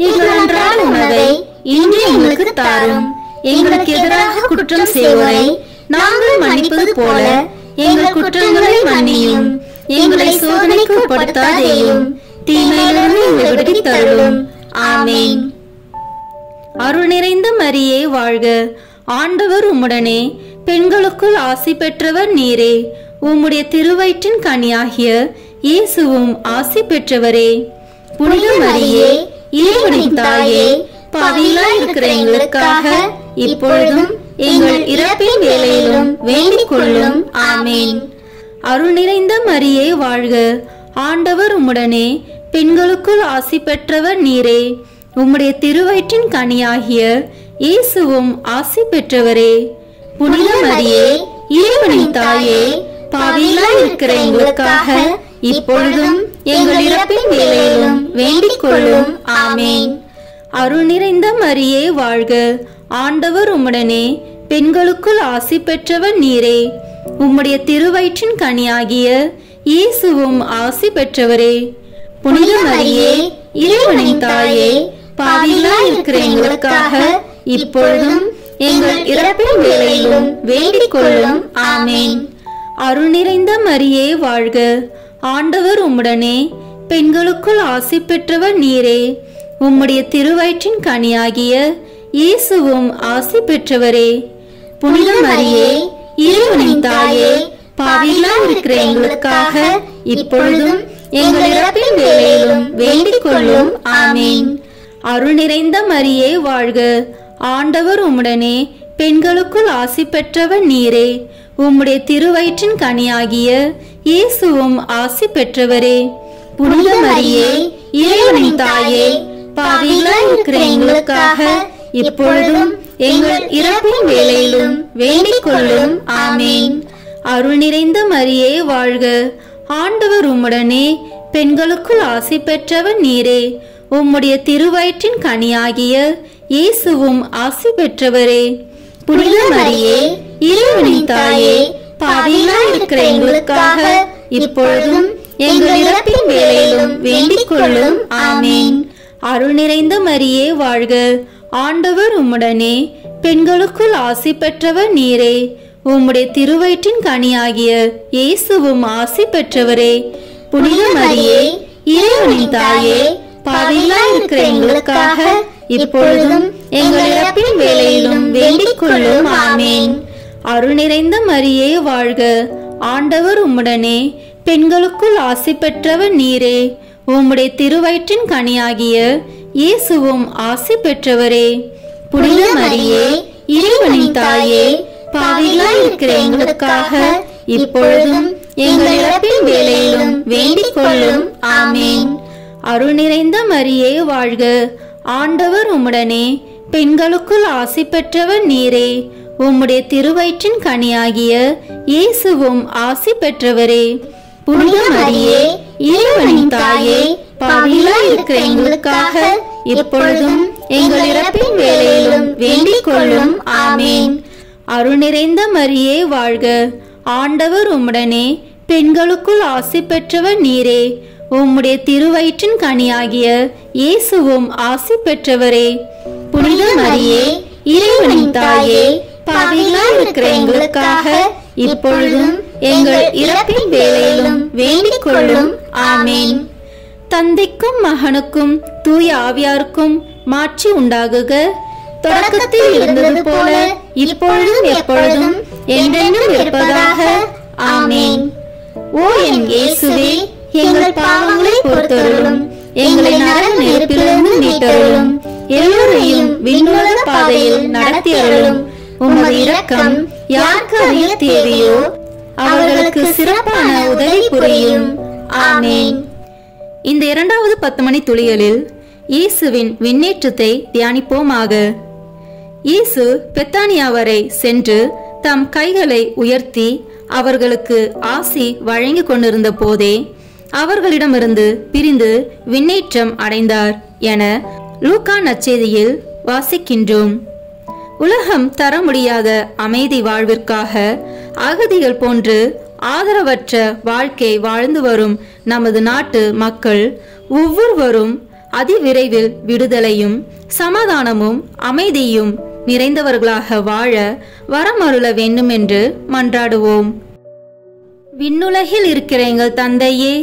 எங்கள் அன்றாட உணவை இன்று எங்களுக்கு தாரும். எங்களுக்கு எதிராக குற்றம் செய்வோரை நாங்கள் மன்னிப்பது போல எங்கள் குற்றங்களை மன்னியும். எங்களை சோதனைக்கு உட்படுத்தாதேயும், தீமையிலிருந்து எங்களை விடுவித்தருளும். ஆமென். அருள் நிறைந்த மரியே வாழ்க, ஆண்டவர் உம்முடனே, பெண்களுக்குள் ஆசி பெற்றவர் நீரே. உம்முடைய திருவயிற்றின் கனியாகிய இயேசுவும் ஆசி பெற்றவரே. புனித மரியே, இறைவனின் தாயே, பாவிகளாய் இருக்கிற எங்களுக்காக இப்பொழுதும் எங்கள் இறப்பின் வேளையிலும் வேண்டிக் கொள்ளும். ஆமேன். அருள் நிறைந்த மரியே வாழ்க, ஆண்டவர் உம்முடனே, பெண்களுக்குள் ஆசி பெற்றவர் நீரே. உம்முடைய திருவயிற்றின் கனியாகிய இயேசுவும் ஆசி பெற்றவரே. புனித மரியே, இறைவனின் தாயே, பாவிகளாய் இருக்கிற எங்களுக்காக இப்பொழுதும் எங்கள் இறப்பின் வேளையிலும் வேண்டிக் கொள்ளும். ஆமேன். அருள் நிறைந்த மரியே வாழ்க, ஆண்டவர் உம்முடனே, பெண்களுக்குள் ஆசி பெற்றவர் நீரே. உம்முடைய திருவயிற்றின் கனியாகிய இயேசுவும் ஆசி பெற்றவரே. புனித மரியே, இறைவனின் தாயே, பாவிகளாய் இருக்கிற எங்களுக்காக இப்பொழுதும் எங்கள் இறப்பின் வேளையிலும் வேண்டிக் கொள்ளும். ஆமேன். அருள் நிறைந்த மரியே வாழ்க, ஆண்டவர் உம்முடனே, பெண்களுக்குள் ஆசி பெற்றவர் நீரே. உம்முடைய திருவயிற்றின் கனியாகிய இயேசுவும் ஆசி பெற்றவரே. புனித மரியே, இறைவனின் தாயே, பாவிகளாய் இருக்கிற எங்களுக்காக இப்பொழுதும் எங்கள் இறப்பின் வேளையிலும் வேண்டிக் கொள்ளும். ஆமேன். அருள் நிறைந்த மரியே வாழ்க, ஆண்டவர் உம்முடனே, பெண்களுக்குள் ஆசி பெற்றவர் நீரே. உம்முடைய திருவயிற்றின் கனியாகிய இயேசுவும் ஆசி பெற்றவரே. புனித மரியே, இறைவனின் தாயே, பாவிகளாய் இருக்கிற எங்களுக்காக இப்பொழுதும் எங்கள் இறப்பின் வேளையிலும் வேண்டிக் கொள்ளும். ஆமேன். அருள் நிறைந்த மரியே வாழ்க, ஆண்டவர் உம்முடனே, பெண்களுக்குள் ஆசி பெற்றவர் நீரே. உம்முடைய திருவயிற்றின் கனியாகிய இயேசுவும் ஆசி பெற்றவரே. புனித மரியே, இறைவனின் தாயே, பாவிகளாய் இருக்கிற எங்களுக்காக இப்பொழுதும் எங்கள் இறப்பின் வேளையிலும் வேண்டிக் கொள்ளும். ஆமேன். அருள் நிறைந்த மரியே வாழ்க, ஆண்டவர் உம்முடனே, பெண்களுக்குள் ஆசி பெற்றவர் நீரே. உம்முடைய திருவயிற்றின் கனியாகிய இயேசுவும் ஆசி பெற்றவரே. புனித மரியே, இறைவனின் தாயே, பாவிகளாய் இருக்கிற எங்களுக்காக இப்பொழுதும் எங்கள் இறப்பின் வேளையிலும் வேண்டிக் கொள்ளும். ஆமேன். அருள் நிறைந்த மரியே வாழ்க, ஆண்டவர் உம்முடனே, பெண்களுக்குள் ஆசி பெற்றவர் நீரே. உம்முடைய திருவயிற்றின் கனியாகிய இயேசுவும் ஆசி பெற்றவரே. புனித மரியே, இறைவனின் தாயே, பாவிகளாய் இருக்கிற எங்களுக்காக இப்பொழுதும் எங்கள் இறப்பின் வேளையிலும் வேண்டிக் கொள்ளும். ஆமேன். அருள் நிறைந்த மரியே வாழ்க, ஆண்டவர் உம்முடனே, பெண்களுக்குள் ஆசி பெற்றவர் நீரே. உம்முடைய திருவயிற்றின் கனியாகிய இயேசுவும் ஆசி பெற்றவரே. புனித மரியே, இறைவனின் தாயே, பாவிகளாய் இருக்கிற எங்களுக்காக இப்பொழுதும் எங்கள் இறப்பின் வேளையிலும் வேண்டிக் கொள்ளும். ஆமேன். அருள் நிறைந்த மரியே வாழ்க, ஆண்டவர் உம்முடனே, பெண்களுக்குள் ஆசி பெற்றவர் நீரே. உம்முடைய திருவயிற்றின் கனியாகிய இயேசுவும் ஆசி பெற்றவரே. புனித மரியே, இறைவனின் தாயே, பாவிகளாய் இருக்கிற எங்களுக்காக இப்பொழுதும் எங்கள் இறப்பின் வேளையிலும் வேண்டிக் கொள்ளும். ஆமேன். தந்தைக்கும் மகனுக்கும் தூய ஆவியாருக்கும் மாட்சி உண்டாகுக. தொடக்கத்தில் இருந்தது போல இப்பொழுதும் எப்பொழுதும் என்றென்றும் இருப்பதாக. ஆமேன். ஓ என் இயேசுவே, எங்கள் பாவங்களை பொறுத்தருளும், எங்களை நரக நெருப்பிலிருந்து மீட்டருளும், எல்லோரையும் விண்ணுலக பாதையில் நடத்தி அருளும். உமது இரக்கம் யாருக்கு அதிக தேவையோ அவர்களுக்கு சிறப்பான உதவி புரியும். ஆமேன். இந்த இரண்டாவது 10 மணி துளிகளில் இயேசுவின் விண்ணேற்றத்தை தியானிப்போமாக. இயேசு பெத்தானியா வரை சென்று தம் கைகளை உயர்த்தி அவர்களுக்கு ஆசி வழங்கி கொண்டிருந்த போதே அவர்களிடமிருந்து பிரிந்து விண்ணேற்றம் அடைந்தார் என லூக்கா நற்செய்தியில் வாசிக்கின்றோம். உலகம் தர முடியாத அமைதி வாழ்விற்காக அகதிகள் போன்று ஆதரவற்ற வாழ்க்கை வாழ்ந்து வரும் நமது நாட்டு மக்கள் ஒவ்வொருவரும் அதிவிரைவில் விடுதலையும் சமாதானமும் அமைதியும் நிறைந்தவர்களாக வாழ வரமருள வேண்டும் என்று மன்றாடுவோம். விண்ணுலகில் இருக்கிற எங்கள் தந்தையே,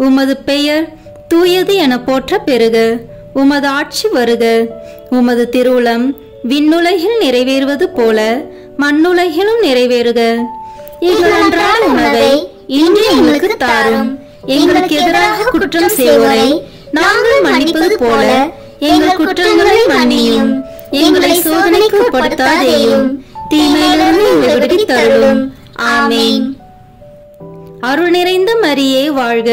உமது பெயர் தூயது என போற்ற பெறுக. உமது ஆட்சி வருக. உமது திருவுளம் விண்ணுலகில் நிறைவேறுவது போல மண்ணுலகிலும் நிறைவேறுக. எங்கள் அன்றாட உணவை இன்று எங்களுக்கு தாரும். எங்களுக்கு எதிராக குற்றம் செய்வோரை நாங்கள் மன்னிப்பது போல எங்கள் குற்றங்களை மன்னியும். எங்களை சோதனைக்கு உட்படுத்தாதேயும், தீமையிலிருந்து எங்களை விடுவித்து அருளும். ஆமென். அருள் நிறைந்த மரியே வாழ்க,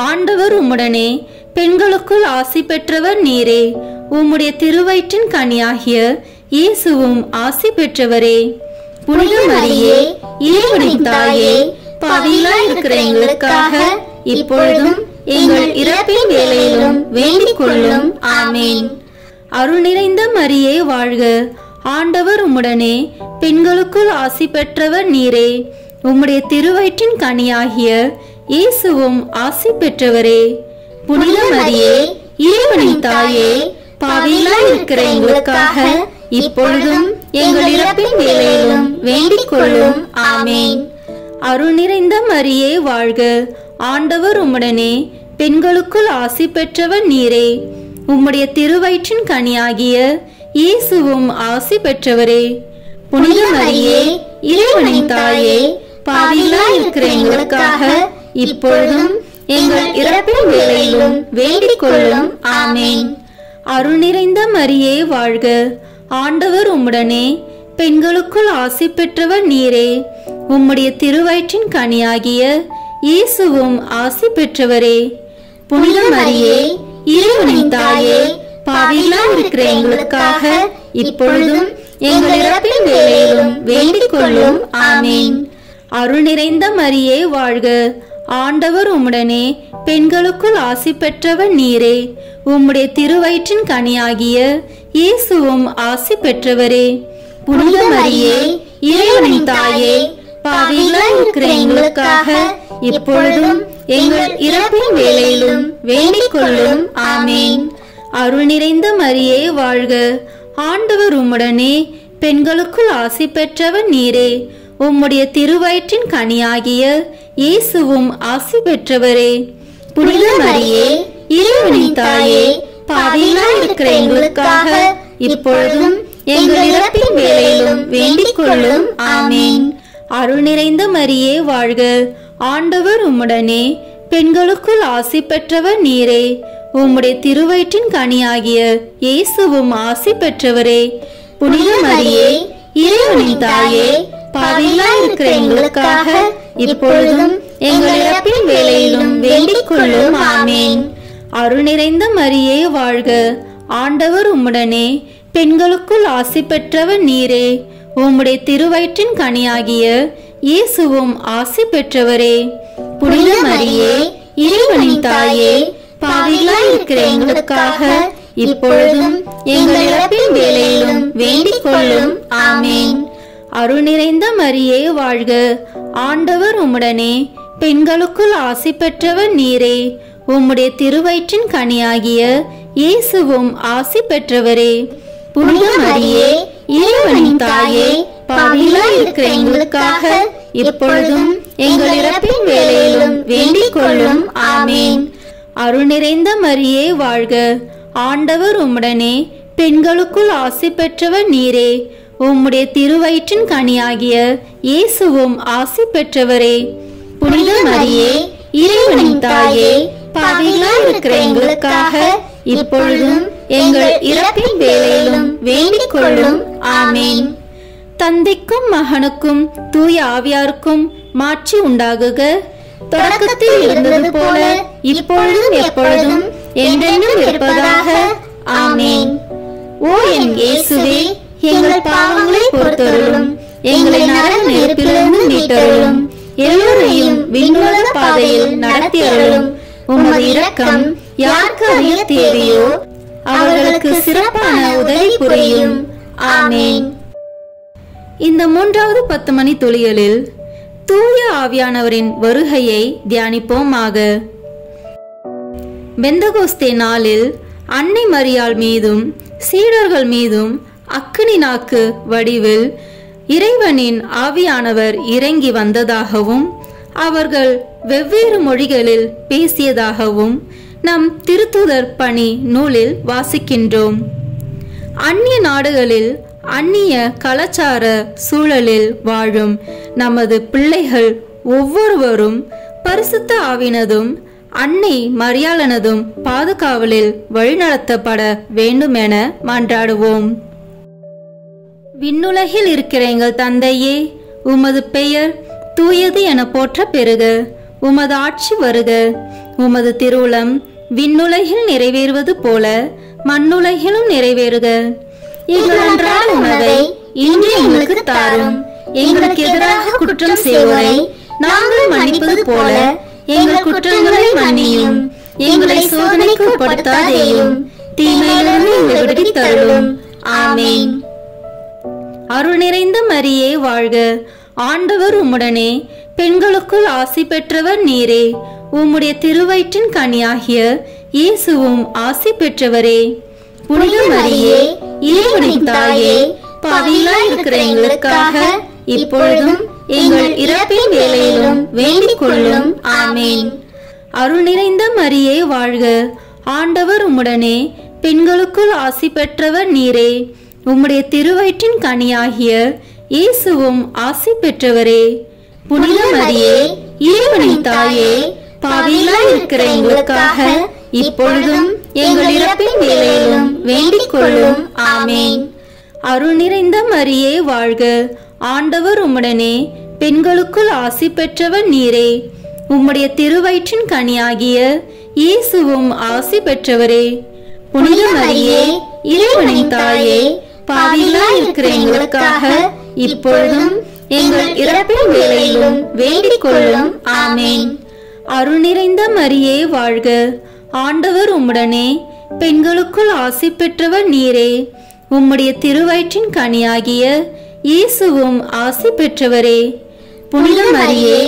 ஆண்டவர் உம்முடனே, பெண்களுக்குள் ஆசி பெற்றவர் நீரே. உம்முடைய திருவயிற்றின் கனியாகிய இயேசுவும் ஆசி பெற்றவரே. புனித மரியே, இறைவனின் தாயே, பாவிகளாய் இருக்கிற எங்களுக்காக இப்பொழுதும் எங்கள் இறப்பின் வேளையிலும் வேண்டிக் கொள்ளும். ஆமென். அருள் நிறைந்த மரியே வாழ்க, ஆண்டவர் உம்முடனே, பெண்களுக்குள் ஆசி பெற்றவர் நீரே. உம்முடைய திருவயிற்றின் கனியாகிய இயேசுவும் ஆசி பெற்றவரே. புனித மரியே, இறைவனின் தாயே, பாவிகளாய் இருக்கிற எங்களுக்காக இப்பொழுதும் எங்கள் இறப்பின் வேளையிலும் வேண்டிக் கொள்ளும். ஆமென். அருள் நிறைந்த மரியே வாழ்க, ஆண்டவர் உம்முடனே, பெண்களுக்குள் ஆசி பெற்றவர் நீரே. உம்முடைய திருவயிற்றின் கனியாகிய இயேசுவும் ஆசி பெற்றவரே. புனித மரியே, இறைவனின் தாயே, பாவிகளாய் இருக்கிற எங்களுக்காக இப்பொழுதும் எங்கள் இறப்பின் வேளையிலும் வேண்டிக் கொள்ளும். ஆமென். அருள் நிறைந்த மரியே வாழ்க, ஆண்டவர் உம்முடனே, பெண்களுக்குள் ஆசி பெற்றவர் நீரே. உம்முடைய திருவயிற்றின் கனியாகிய இயேசுவும் ஆசி பெற்றவரே. புனித மரியே, இறைவனின் தாயே, பாவிகளாய் இருக்கிற எங்களுக்காக இப்பொழுதும் எங்கள் இறப்பின் வேளையிலும் வேண்டிக் கொள்ளும். ஆமென். அருள் நிறைந்த மரியே வாழ்க, ஆண்டவர் உம்முடனே, பெண்களுக்குள் ஆசி பெற்றவர் நீரே. உம்முடைய திருவயிற்றின் கனியாகிய இயேசுவும் ஆசி பெற்றவரே. புனித மரியே, இறைவனின் தாயே, பாவிகளாய் இருக்கிற எங்களுக்காக இப்பொழுதும் எங்கள் இறப்பின் வேளையிலும் வேண்டிக் கொள்ளும். ஆமென். அருள் நிறைந்த மரியே வாழ்க, ஆண்டவர் உம்முடனே, பெண்களுக்குள் ஆசி பெற்றவர் நீரே. உம்முடைய திருவயிற்றின் கனியாகிய இயேசுவும் ஆசி பெற்றவரே. புனித மரியே, இறைவனின் தாயே, பாவிகளாய் இருக்கிற எங்களுக்காக இப்பொழுதும் எங்கள் இறப்பின் வேளையிலும் வேண்டிக் கொள்ளும். ஆமென். அருள் நிறைந்த மரியே வாழ்க, ஆண்டவர் உம்முடனே, பெண்களுக்குள் ஆசி பெற்றவர் நீரே. உம்முடைய திருவயிற்றின் கனியாகிய இயேசுவும் ஆசி பெற்றவரே. புனித மரியே, இறைவனின் தாயே, பாவிகளாய் இருக்கிற எங்களுக்காக இப்பொழுதும் எங்கள் இறப்பின் வேளையிலும் வேண்டிக் கொள்ளும். ஆமென். அருள் நிறைந்த மரியே வாழ்க, ஆண்டவர் உம்முடனே, பெண்களுக்குள் ஆசி பெற்றவர் நீரே. உம்முடைய திருவயிற்றின் கனியாகிய இயேசுவும் ஆசி பெற்றவரே. புனித மரியே, இறைவனின் தாயே, பாவிகளாய் இருக்கிற எங்களுக்காக இப்பொழுதும் எங்கள் இறப்பின் வேளையிலும் வேண்டிக் கொள்ளும். ஆமென். அருள் நிறைந்த மரியே வாழ்க, ஆண்டவர் உம்முடனே, பெண்களுக்குள் ஆசி பெற்றவர் நீரே. உம்முடைய திருவயிற்றின் கனியாகிய இயேசுவும் ஆசி பெற்றவரே. புனித மரியே, இறைவனின் தாயே, பாவிகளாய் இருக்கிற எங்களுக்காக இப்பொழுதும் எங்கள் இறப்பின் வேளையிலும் வேண்டிக் கொள்ளும். ஆமென். அருள் நிறைந்த மரியே வாழ்க, ஆண்டவர் உம்முடனே, பெண்களுக்குள் ஆசி பெற்றவர் நீரே. உம்முடைய திருவயிற்றின் கனியாகிய இயேசுவும் ஆசி பெற்றவரே. புனித மரியே, இறைவனின் தாயே, பாவிகளாய் இருக்கிற எங்களுக்காக இப்பொழுதும் எங்கள் இறப்பின் வேளையிலும் வேண்டிக் கொள்ளும். ஆமென். தந்தைக்கும் மகனுக்கும் தூய ஆவியாருக்கும் மாட்சி உண்டாகுக. தொடக்கத்தில் இருந்தது போல இப்பொழுதும் எப்பொழுதும் என்றென்றும் இருப்பதாக. ஆமென். ஓ என் இயேசுவே, எங்கள் பாவங்களை பொறுத்தருளும், எங்களை நரக நெருப்பிலிருந்து மீட்டருளும், எல்லோரையும் விண்ணுலக பாதையில் நடத்தி அருளும். உமது இரக்கம் யாருக்கு அறிய தேவையோ அவர்களுக்கு சிறப்பான உதவி புரியும். ஆமென். இந்த 3வது 10 மணி துளிகளில் தூய ஆவியானவரின் வருகையை தியானிப்போமாக. பெந்தகோஸ்தே நாளில் அன்னை மரியாள் மீதும் சீடர்கள் மீதும் அக்கினி நாக்கு வடிவில் இறைவனின் ஆவியானவர் இறங்கி வந்ததாகவும் அவர்கள் வெவ்வேறு மொழிகளில் பேசியதாகவும் நம் திருத்தூதர் பணி நூலில் வாசிக்கின்றோம். அந்நிய நாடுகளில் அந்நிய கலாச்சார சூழலில் வாழும் நமது பிள்ளைகள் ஒவ்வொருவரும் பரிசுத்த ஆவினதும் அன்னை மரியாளனதும் பாதுகாவலில் வழிநடத்தப்பட வேண்டும் என மன்றாடுவோம். விண்ணுலகில் இருக்கிற எங்கள் தந்தையே, உமது பெயர் தூயது என போற்ற பெறுக. உமது ஆட்சி வருக. உமது திருவுளம் விண்ணுலகில் நிறைவேறுவது போல மண்ணுலகிலும் நிறைவேறுக. எங்கள் அன்றாட உணவை இன்று எங்களுக்கு தாரும். எங்களுக்கு எதிராக குற்றம் செய்வோரை நாங்கள் மன்னிப்பது போல எங்கள் குற்றங்களை மன்னியும். எங்களை சோதனைக்கு உட்படுத்தாதேயும், தீமையிலிருந்து எங்களை விடுவித்து அருளும். ஆமென். அருள் நிறைந்த மரியே வாழ்க. ஆண்டவர் உம்முடனே, பெண்களுக்குள் ஆசி பெற்றவர் நீரே. உம்முடைய திருவயிற்றின் கனியாகிய இயேசுவும் ஆசி பெற்றவரே. புனித மரியே, இறைவனின் தாயே, பாவிகளாய் இருக்கிற எங்களுக்காக இப்பொழுதும் எங்கள் இறப்பின் வேளையிலும் வேண்டிக் கொள்ளும். ஆமென். அருள் நிறைந்த மரியே வாழ்க. ஆண்டவர் உம்முடனே, பெண்களுக்குள் ஆசி பெற்றவர் நீரே. உம்முடைய திருவயிற்றின் கனியாகிய இயேசுவும் ஆசி பெற்றவரே. புனித மரியே, இறைவனின் தாயே, பாவிகளாய் இருக்கிற எங்களுக்காக இப்பொழுதும் எங்கள் இறப்பின் வேளையிலும் வேண்டிக் கொள்ளும். ஆமென். அருள் நிறைந்த மரியே வாழ்க. ஆண்டவர் உம்முடனே, பெண்களுக்குள் ஆசி பெற்றவர் நீரே. உம்முடைய திருவயிற்றின் கனியாகிய இயேசுவும் ஆசி பெற்றவரே. புனித மரியே, இறைவனின் தாயே, பாவிகளாய் இருக்கிற எங்களுக்காக இப்பொழுதும் எங்கள் இறப்பின் வேளையிலும் வேண்டிக் கொள்ளும். ஆமென். அருள் நிறைந்த மரியே வாழ்க. ஆண்டவர் உம்முடனே, பெண்களுக்குள் ஆசி பெற்றவர் நீரே. உம்முடைய திருவயிற்றின் கனியாகிய இயேசுவும் ஆசி பெற்றவரே. புனித மரியே,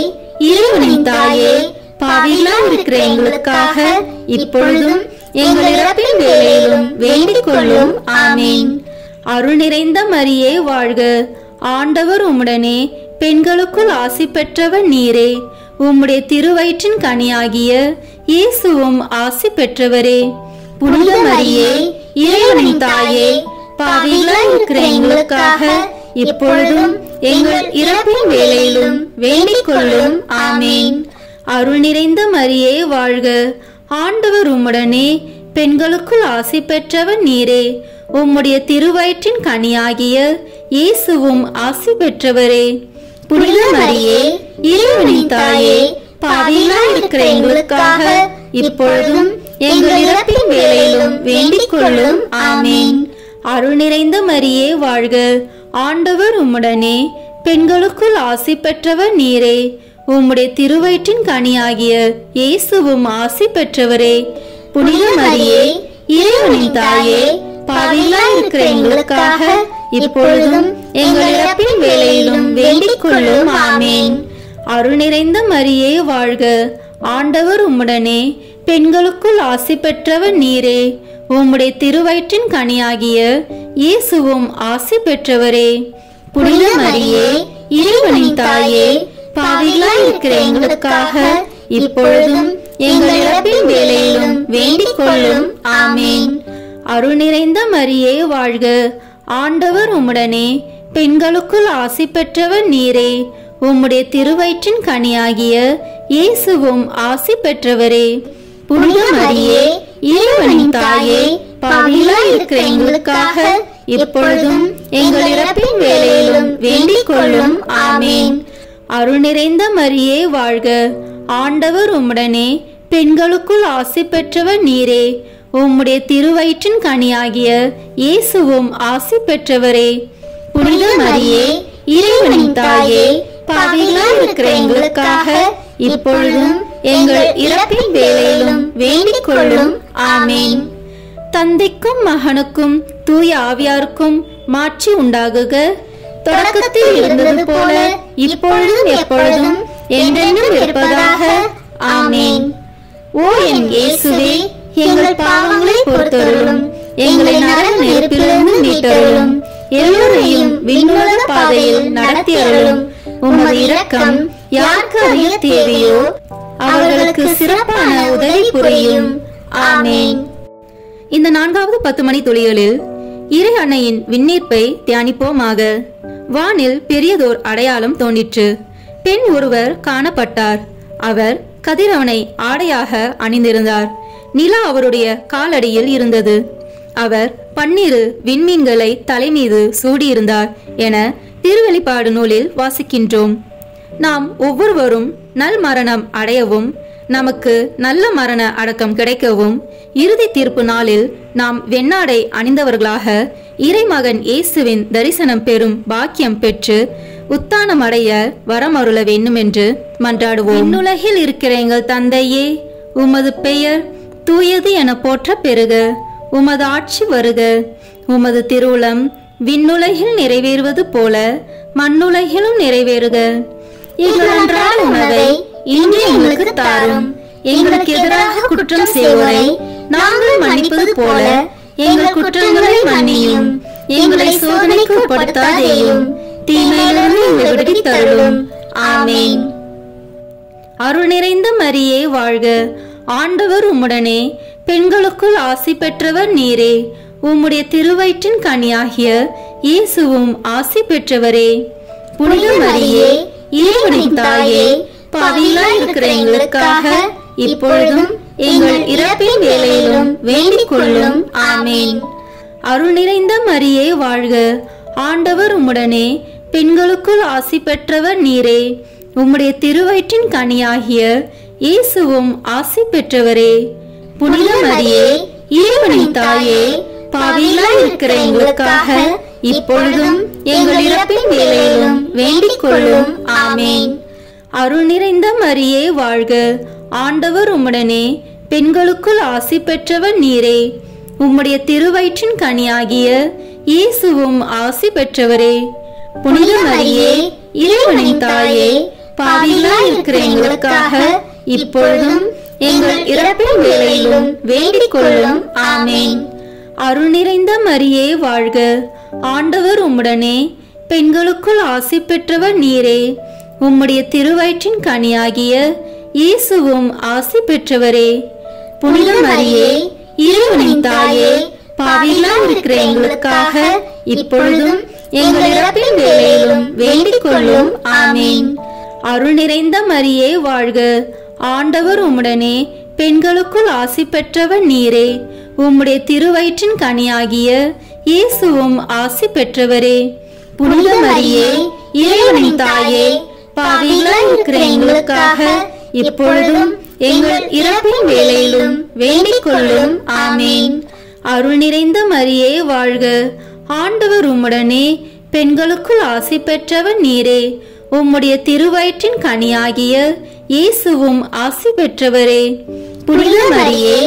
இறைவனின் தாயே, பாவிகளாய் இருக்கிற எங்களுக்காக இப்பொழுதும் எங்கள் இறப்பின் வேளையிலும் வேண்டிக் கொள்ளும். ஆமென். அருள் நிறைந்த மரியே வாழ்க. ஆண்டவர் உம்முடனே, பெண்களுக்குள் ஆசி பெற்றவர் நீரே. உம்முடைய திருவயிற்றின் கனியாகிய இயேசுவும் ஆசி பெற்றவரே. புனித மரியே, இறைவனின் தாயே, பாவிகளாய் இருக்கிற எங்களுக்காக இப்பொழுதும் எங்கள் இறப்பின் வேளையிலும் வேண்டிக் கொள்ளும். ஆமென். அருள் நிறைந்த மரியே வாழ்க. ஆண்டவர் உம்முடனே, பெண்களுக்குள் ஆசி பெற்றவர் நீரே. உம்முடைய திருவயிற்றின் கனியாகிய இயேசுவும் ஆசி பெற்றவரே. புனித மரியே, இறைவனின் தாயே, பாவிகளாய் இருக்கிற எங்களுக்காக இப்பொழுதும் எங்கள் இறப்பின் வேளையிலும் வேண்டிக் கொள்ளும். ஆமென். அருள் நிறைந்த மரியே வாழ்க. ஆண்டவர் உம்முடனே, பெண்களுக்குள் ஆசி பெற்றவர் நீரே. உம்முடைய திருவயிற்றின் கனியாகிய இயேசுவும் ஆசி பெற்றவரே. புனித மரியே, இறைவனின் தாயே, பாவிகளாய் இருக்கிற எங்களுக்காக இப்பொழுதும் எங்கள் இறப்பின் வேளையிலும் வேண்டிக் கொள்ளும். ஆமென். அருள் நிறைந்த மரியே வாழ்க. ஆண்டவர் உம்முடனே, பெண்களுக்குள் ஆசி பெற்றவர் நீரே. உம்முடைய திருவயிற்றின் கனியாகிய இயேசுவும் ஆசி பெற்றவரே. புனித மரியே, இறைவனின் தாயே, பாவிகளாய் இருக்கிற எங்களுக்காக இப்பொழுதும் எங்கள் இறப்பின் வேளையிலும் வேண்டிக் கொள்ளும். ஆமென். அருள் நிறைந்த மரியே வாழ்க. ஆண்டவர் உம்முடனே, பெண்களுக்குள் ஆசி பெற்றவர் நீரே. உம்முடைய திருவயிற்றின் கனியாகிய இயேசுவும் ஆசி பெற்றவரே. புனித மரியே, இறைவனின் தாயே, பாவிகளாய் இருக்கிற எங்களுக்காக இப்பொழுதும் எங்கள் இறப்பின் வேளையிலும் வேண்டிக் கொள்ளும். ஆமென். அருள் நிறைந்த மரியே வாழ்க. ஆண்டவர் உம்முடனே, பெண்களுக்குள் ஆசி பெற்றவர் நீரே. உம்முடைய திருவயிற்றின் கனியாகிய இயேசுவும் ஆசி பெற்றவரே. புனித மரியே, இறைவனின் தாயே, பாவிகளாய் இருக்கிற எங்களுக்காக இப்பொழுதும் எங்கள் இறப்பின் வேளையிலும் வேண்டிக் கொள்ளும். ஆமென். தந்தைக்கும் மகனுக்கும் தூய ஆவியாருக்கும் மாட்சி உண்டாகுக. தொடக்கத்தில் இருந்தது போல இப்பொழுதும் எப்பொழுதும் என்றென்றும் இருப்பதாக. ஆமென். ஓ என் இயேசுவே, எங்கள் பாவங்களை பொறுத்தருளும். எங்களை நரக நெருப்பிலிருந்து மீட்டருளும். எல்லோரையும் விண்ணுலக பாதையில் நடத்தி அருளும். உமது இரக்கம் யாருக்கு அறிய தேவையோ அவர்களுக்கு சிறப்பான உதவி புரியும். ஆமென். இந்த 4வது 10 மணி துளிகளில் இறை அன்னையின் விண்ணீர்ப்பை தியானிப்போமாக. வானில் பெரியதோர் அடையாளம் தோன்றிற்று. பெண் ஒருவர் காணப்பட்டார். அவர் கதிரவனை ஆடையாக அணிந்திருந்தார். நிலா அவருடைய காலடியில் இருந்தது. அவர் 12 விண்மீன்களை தலைமீது சூடியிருந்தார் என திருவெளிப்பாடு நூலில் வாசிக்கின்றோம். நாம் ஒவ்வொருவரும் நல் மரணம் அடையவும் நமக்கு நல்ல மரண அடக்கம் கிடைக்கவும் இறுதி தீர்ப்பு நாளில் நாம் வெண்ணாடை அணிந்தவர்களாக இறைமகன் இயேசுவின் தரிசனம் பெறும் பாக்கியம் பெற்று உத்தானம் அடைய வரமருள வேண்டும் என்று மன்றாடுவோம். விண்ணுலகில் இருக்கிற எங்கள் தந்தையே, உமது பெயர் தூயது என போற்ற பெறுக. உமது ஆட்சி வருக. உமது திருவுளம் விண்ணுலகில் நிறைவேறுவது போல மண்ணுலகிலும் நிறைவேறுக. எங்கள் அன்றாட உணவை இன்று எங்களுக்கு தாரும். எங்களுக்கு எதிராக குற்றம் செய்வோரை நாங்கள் மன்னிப்பது போல எங்கள் குற்றங்களை மன்னியும். எங்களை சோதனைக்கு உட்படுத்தாதேயும், தீமையிலிருந்து எங்களை விடுவித்து அருளும். ஆமென். அருள் நிறைந்த மரியே வாழ்க. ஆண்டவர் உம்முடனே, பெண்களுக்குள் ஆசி பெற்றவர் நீரே. உம்முடைய திருவயிற்றின் கனியாகிய இயேசுவும் ஆசி பெற்றவரே. புனித மரியே, இறைவனின் தாயே, பாவிகளாய் இருக்கிற எங்களுக்காக இப்பொழுதும் எங்கள் இறப்பின் வேளையிலும் வேண்டிக் கொள்ளும். ஆமென். அருள் நிறைந்த மரியே வாழ்க. ஆண்டவர் உம்முடனே, பெண்களுக்குள் ஆசி பெற்றவர் நீரே. உம்முடைய திருவயிற்றின் கனியாகிய இயேசுவும் ஆசி பெற்றவரே. புனித மரியே, இறைவனின் தாயே, பாவிகளாய் இருக்கிற எங்களுக்காக இப்பொழுதும் எங்கள் இறப்பின் வேளையிலும் வேண்டிக் கொள்ளும். ஆமென். அருள் நிறைந்த மரியே வாழ்க. ஆண்டவர் உம்முடனே, பெண்களுக்குள் ஆசி பெற்றவர் நீரே. உம்முடைய திருவயிற்றின் கனியாகிய இயேசுவும் ஆசி பெற்றவரே. புனித மரியே, இறைவனின் தாயே, பாவிகளாய் இருக்கிற எங்களுக்காக இப்பொழுதும் எங்கள் இறப்பின் வேளையிலும் வேண்டிக் கொள்ளும். ஆமென். அருள் நிறைந்த மரியே வாழ்க. ஆண்டவர் உம்முடனே, பெண்களுக்குள் ஆசி பெற்றவர் நீரே. உம்முடைய திருவயிற்றின் கனியாகிய இயேசுவும் ஆசி பெற்றவரே. புனித மரியே, இறைவனின் தாயே, பாவிகளாய் இருக்கிற எங்களுக்காக இப்பொழுதும் எங்கள் இறப்பின் வேளையிலும் வேண்டிக் கொள்ளும். ஆமென். அருள் நிறைந்த மரியே வாழ்க. ஆண்டவர் உம்முடனே, பெண்களுக்குள் ஆசி பெற்றவர் நீரே. உம்முடைய திருவயிற்றின் கனியாகிய இயேசுவும் ஆசி பெற்றவரே. புனித மரியே, இறைவனின் தாயே, பாவிகளாய் இருக்கிற எங்களுக்காக இப்பொழுதும் எங்கள் இறப்பின் வேளையிலும் வேண்டிக் கொள்ளும். ஆமென். அருள் நிறைந்த மரியே வாழ்க. ஆண்டவர் உம்முடனே, பெண்களுக்குள் ஆசி பெற்றவர் நீரே. உம்முடைய திருவயிற்றின் கனியாகிய இயேசுவும் ஆசி பெற்றவரே. புனித மரியே,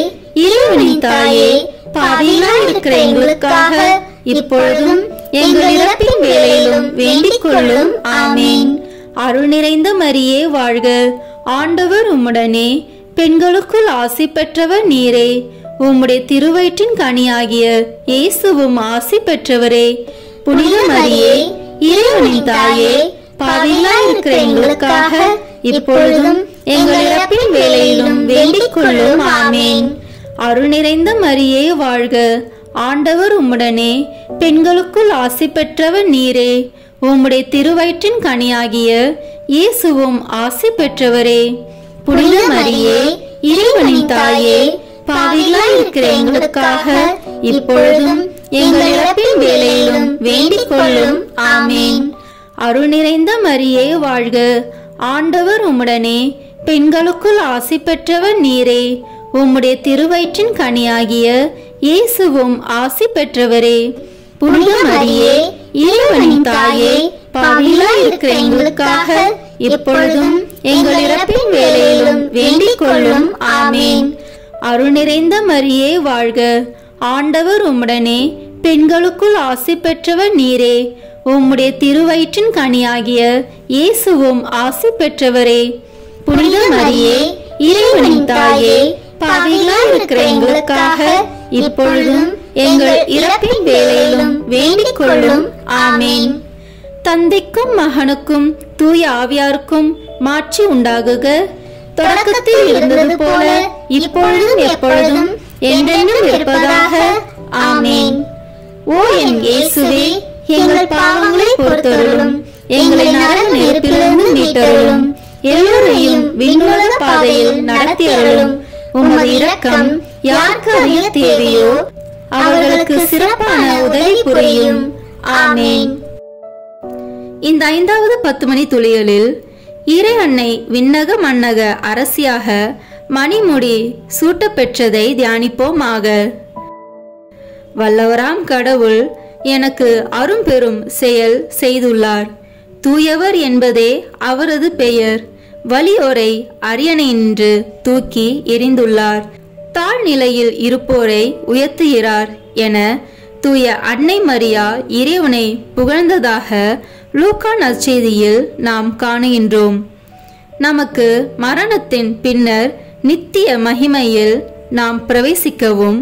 இறைவனின் தாயே, பாவிகளாய் இருக்கிற எங்களுக்காக இப்பொழுதும் எங்கள் இறப்பின் வேளையிலும் வேண்டிக் கொள்ளும். ஆமென். அருள் நிறைந்த மரியே வாழ்க. ஆண்டவர் உம்முடனே, பெண்களுக்குள் ஆசி பெற்றவர் நீரே. உம்முடைய திருவயிற்றின் கனியாகிய இயேசுவும் ஆசி பெற்றவரே. புனித மரியே, இறைவனின் தாயே, பாவிகளாய் இருக்கிற எங்களுக்காக இப்பொழுதும் எங்கள் இறப்பின் வேளையிலும் வேண்டிக் கொள்ளும். ஆமென். அருள் நிறைந்த மரியே வாழ்க. ஆண்டவர் உம்முடனே, பெண்களுக்குள் ஆசி பெற்றவர் நீரே. உம்முடைய திருவயிற்றின் கனியாகிய இயேசுவும் ஆசி பெற்றவரே. புனித மரியே, இறைவனின் தாயே, பாவிகளாய் இருக்கிற எங்களுக்காக இப்பொழுதும் எங்கள் இறப்பின் வேளையிலும் வேண்டிக் கொள்ளும். ஆமென். அருள் நிறைந்த மரியே வாழ்க. ஆண்டவர் உம்முடனே, பெண்களுக்குள் ஆசி பெற்றவர் நீரே. உம்முடைய திருவயிற்றின் கனியாகிய இயேசுவும் ஆசி பெற்றவரே. புனித மரியே, இறைவனின் தாயே, பாவிகளாய் இருக்கிற எங்களுக்காக இப்பொழுதும் எங்கள் இறப்பின் வேளையிலும் வேண்டிக் கொள்ளும். ஆமென். அருள் நிறைந்த மரியே வாழ்க. ஆண்டவர் உம்முடனே, பெண்களுக்குள் ஆசி பெற்றவர் நீரே. உம்முடைய திருவயிற்றின் கனியாகிய இயேசுவும் ஆசி பெற்றவரே. புனித மரியே, இறைவனின் தாயே, பாவிகளாய் இருக்கிற எங்களுக்காக இப்பொழுதும் எங்கள் இறப்பின் வேளையிலும் வேண்டிக் கொள்ளும். ஆமென். தந்தைக்கும் மகனுக்கும் தூய ஆவியாருக்கும் மாட்சி உண்டாகுக. தொடக்கத்தில் இருந்தது போல இப்பொழுதும் எப்பொழுதும் என்றென்றும் இருப்பதாக. ஆமென். ஓ என் இயேசுவே, எங்கள் பாவங்களை பொறுத்தருளும், எங்களை நரக நெருப்பிலிருந்து மீட்டருளும், எல்லோரையும் விண்ணுலக பாதையில் நடத்தியருளும். உமது இரக்கம் யாருக்கு அதிக தேவையோ அவர்களுக்கு சிறப்பான உதவி புரியும். ஆமேன். இந்த 5வது 10 மணி துளிகளில் இறை அன்னை விண்ணக மன்னக அரசியாக மணிமுடி சூட்ட பெற்றதை தியானிப்போமாக. வல்லவராம் கடவுள் எனக்கு அரும்பெரும் செயல் செய்துள்ளார். தூயவர் என்பதே அவரது பெயர். வலியோரை அரியணையின்று தூக்கி எறிந்துள்ளார். தாழ்நிலையில் இருப்போரை உயர்த்துகிறார் என தூய அன்னை மரியா இறைவனை புகழ்ந்ததாக லூக்கா நற்செய்தியில் நாம் காணுகின்றோம். நமக்கு மரணத்தின் பின்னர் நித்திய மகிமையில் நாம் பிரவேசிக்கவும்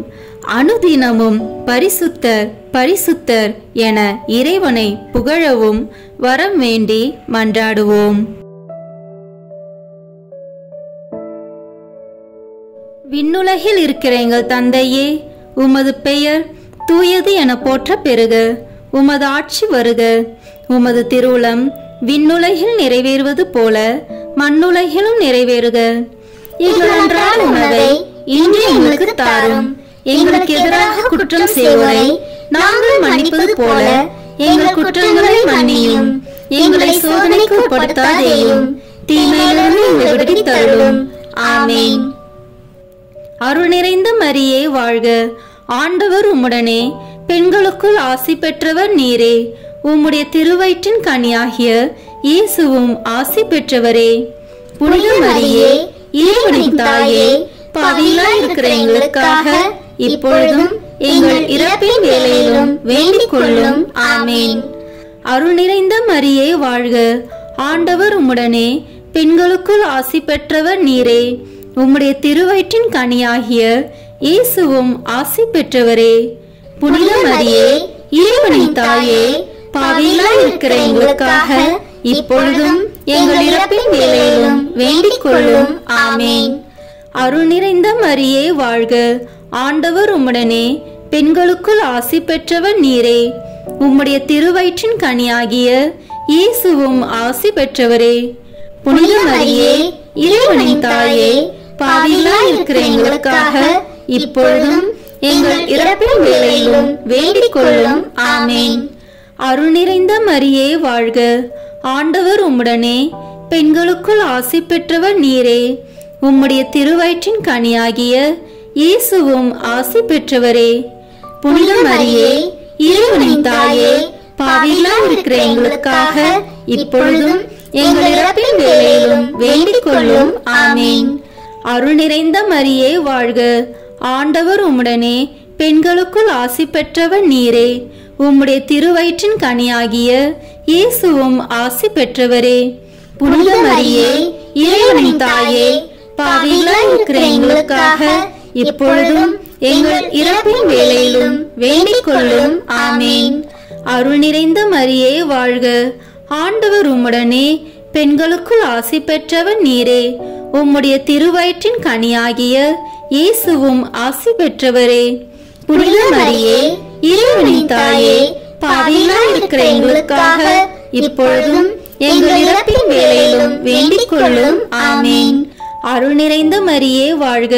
அனுதினமும் பரிசுத்தர் பரிசுத்தர் என இறைவனை புகழவும் வரம் வேண்டி மன்றாடுவோம். விண்ணுலகில் இருக்கிற எங்கள் தந்தையே, உமது பெயர் தூயது என போற்ற பெறுக. உமது ஆட்சி வருக. உமது திருவுளம் விண்ணுலகில் நிறைவேறுவது போல மண்ணுலகிலும் நிறைவேறுக. எங்கள் அன்றாட உணவை இன்று எங்களுக்கு தாரும். எங்களுக்கு எதிராக குற்றம் செய்வோரை நாங்கள் மன்னிப்பது போல எங்கள் குற்றங்களை மன்னியும். எங்களை சோதனைக்கு உட்படுத்தாதேயும், தீமையிலிருந்து எங்களை விடுவித்தருளும். ஆமேன். அருள் நிறைந்த மரியே வாழ்க. ஆண்டவர் உம்முடனே, பெண்களுக்குள் ஆசி பெற்றவர் நீரே. உம்முடைய திருவயிற்றின் கனியாகிய இயேசுவும் ஆசி பெற்றவரே. புனித மரியே, இறைவனின் தாயே, பாவிகளாய் இருக்கிற எங்களுக்காக இப்பொழுதும் எங்கள் இறப்பின் வேளையிலும் வேண்டிக் கொள்ளும். ஆமேன். அருள் நிறைந்த மரியே வாழ்க. ஆண்டவர் உம்முடனே, பெண்களுக்குள் ஆசி பெற்றவர் நீரே. உம்முடைய திருவயிற்றின் கனியாகிய இயேசுவும் ஆசி பெற்றவரே. புனித மரியே, இறைவனின் தாயே, பாவிகளாய் இருக்கிற எங்களுக்காக இப்பொழுதும் எங்கள் இறப்பின் வேளையிலும் வேண்டிக் கொள்ளும். ஆமேன். அருள் நிறைந்த மரியே வாழ்க. ஆண்டவர் உம்முடனே, பெண்களுக்குள் ஆசி பெற்றவர் நீரே. உம்முடைய திருவயிற்றின் கனியாகிய இயேசுவும் ஆசி பெற்றவரே. புனித மரியே, இறைவனின் தாயே, பாவிகளாய் இருக்கிற எங்களுக்காக இப்பொழுதும் எங்கள் இறப்பின் வேளையிலும் வேண்டிக் கொள்ளும். ஆமேன். அருள் நிறைந்த மரியே வாழ்க. ஆண்டவர் உம்முடனே, பெண்களுக்குள் ஆசி பெற்றவர் நீரே. உம்முடைய திருவயிற்றின் கனியாகிய இயேசுவும் ஆசி பெற்றவரே. புனித மரியே, இறைவனின் தாயே, பாவிகளாய் இருக்கிற எங்களுக்காக இப்பொழுதும் எங்கள் இறப்பின் வேளையிலும் வேண்டிக் கொள்ளும். ஆமேன். அருள் நிறைந்த மரியே வாழ்க. ஆண்டவர் உம்முடனே, பெண்களுக்குள் ஆசி பெற்றவர் நீரே. உம்முடைய திருவயிற்றின் கனியாகிய இயேசுவும் ஆசி பெற்றவரே. புனித மரியே, இறைவனின் தாயே, பாவிகளாய் இருக்கிற எங்களுக்காக இப்பொழுதும் எங்கள் இறப்பின் வேளையிலும் வேண்டிக் கொள்ளும். ஆமேன். அருள் நிறைந்த மரியே வாழ்க. ஆண்டவர் உம்முடனே, பெண்களுக்குள் ஆசி பெற்றவர் நீரே. உம்முடைய திருவயிற்றின் கனியாகிய இயேசுவும் ஆசி பெற்றவரே. புனித மரியே, இறைவனின் தாயே, பாவிகளாய் இருக்கிற எங்களுக்காக இப்பொழுதும் எங்கள் இறப்பின் வேளையிலும் வேண்டிக் கொள்ளும். ஆமேன். அருள் நிறைந்த மரியே வாழ்க.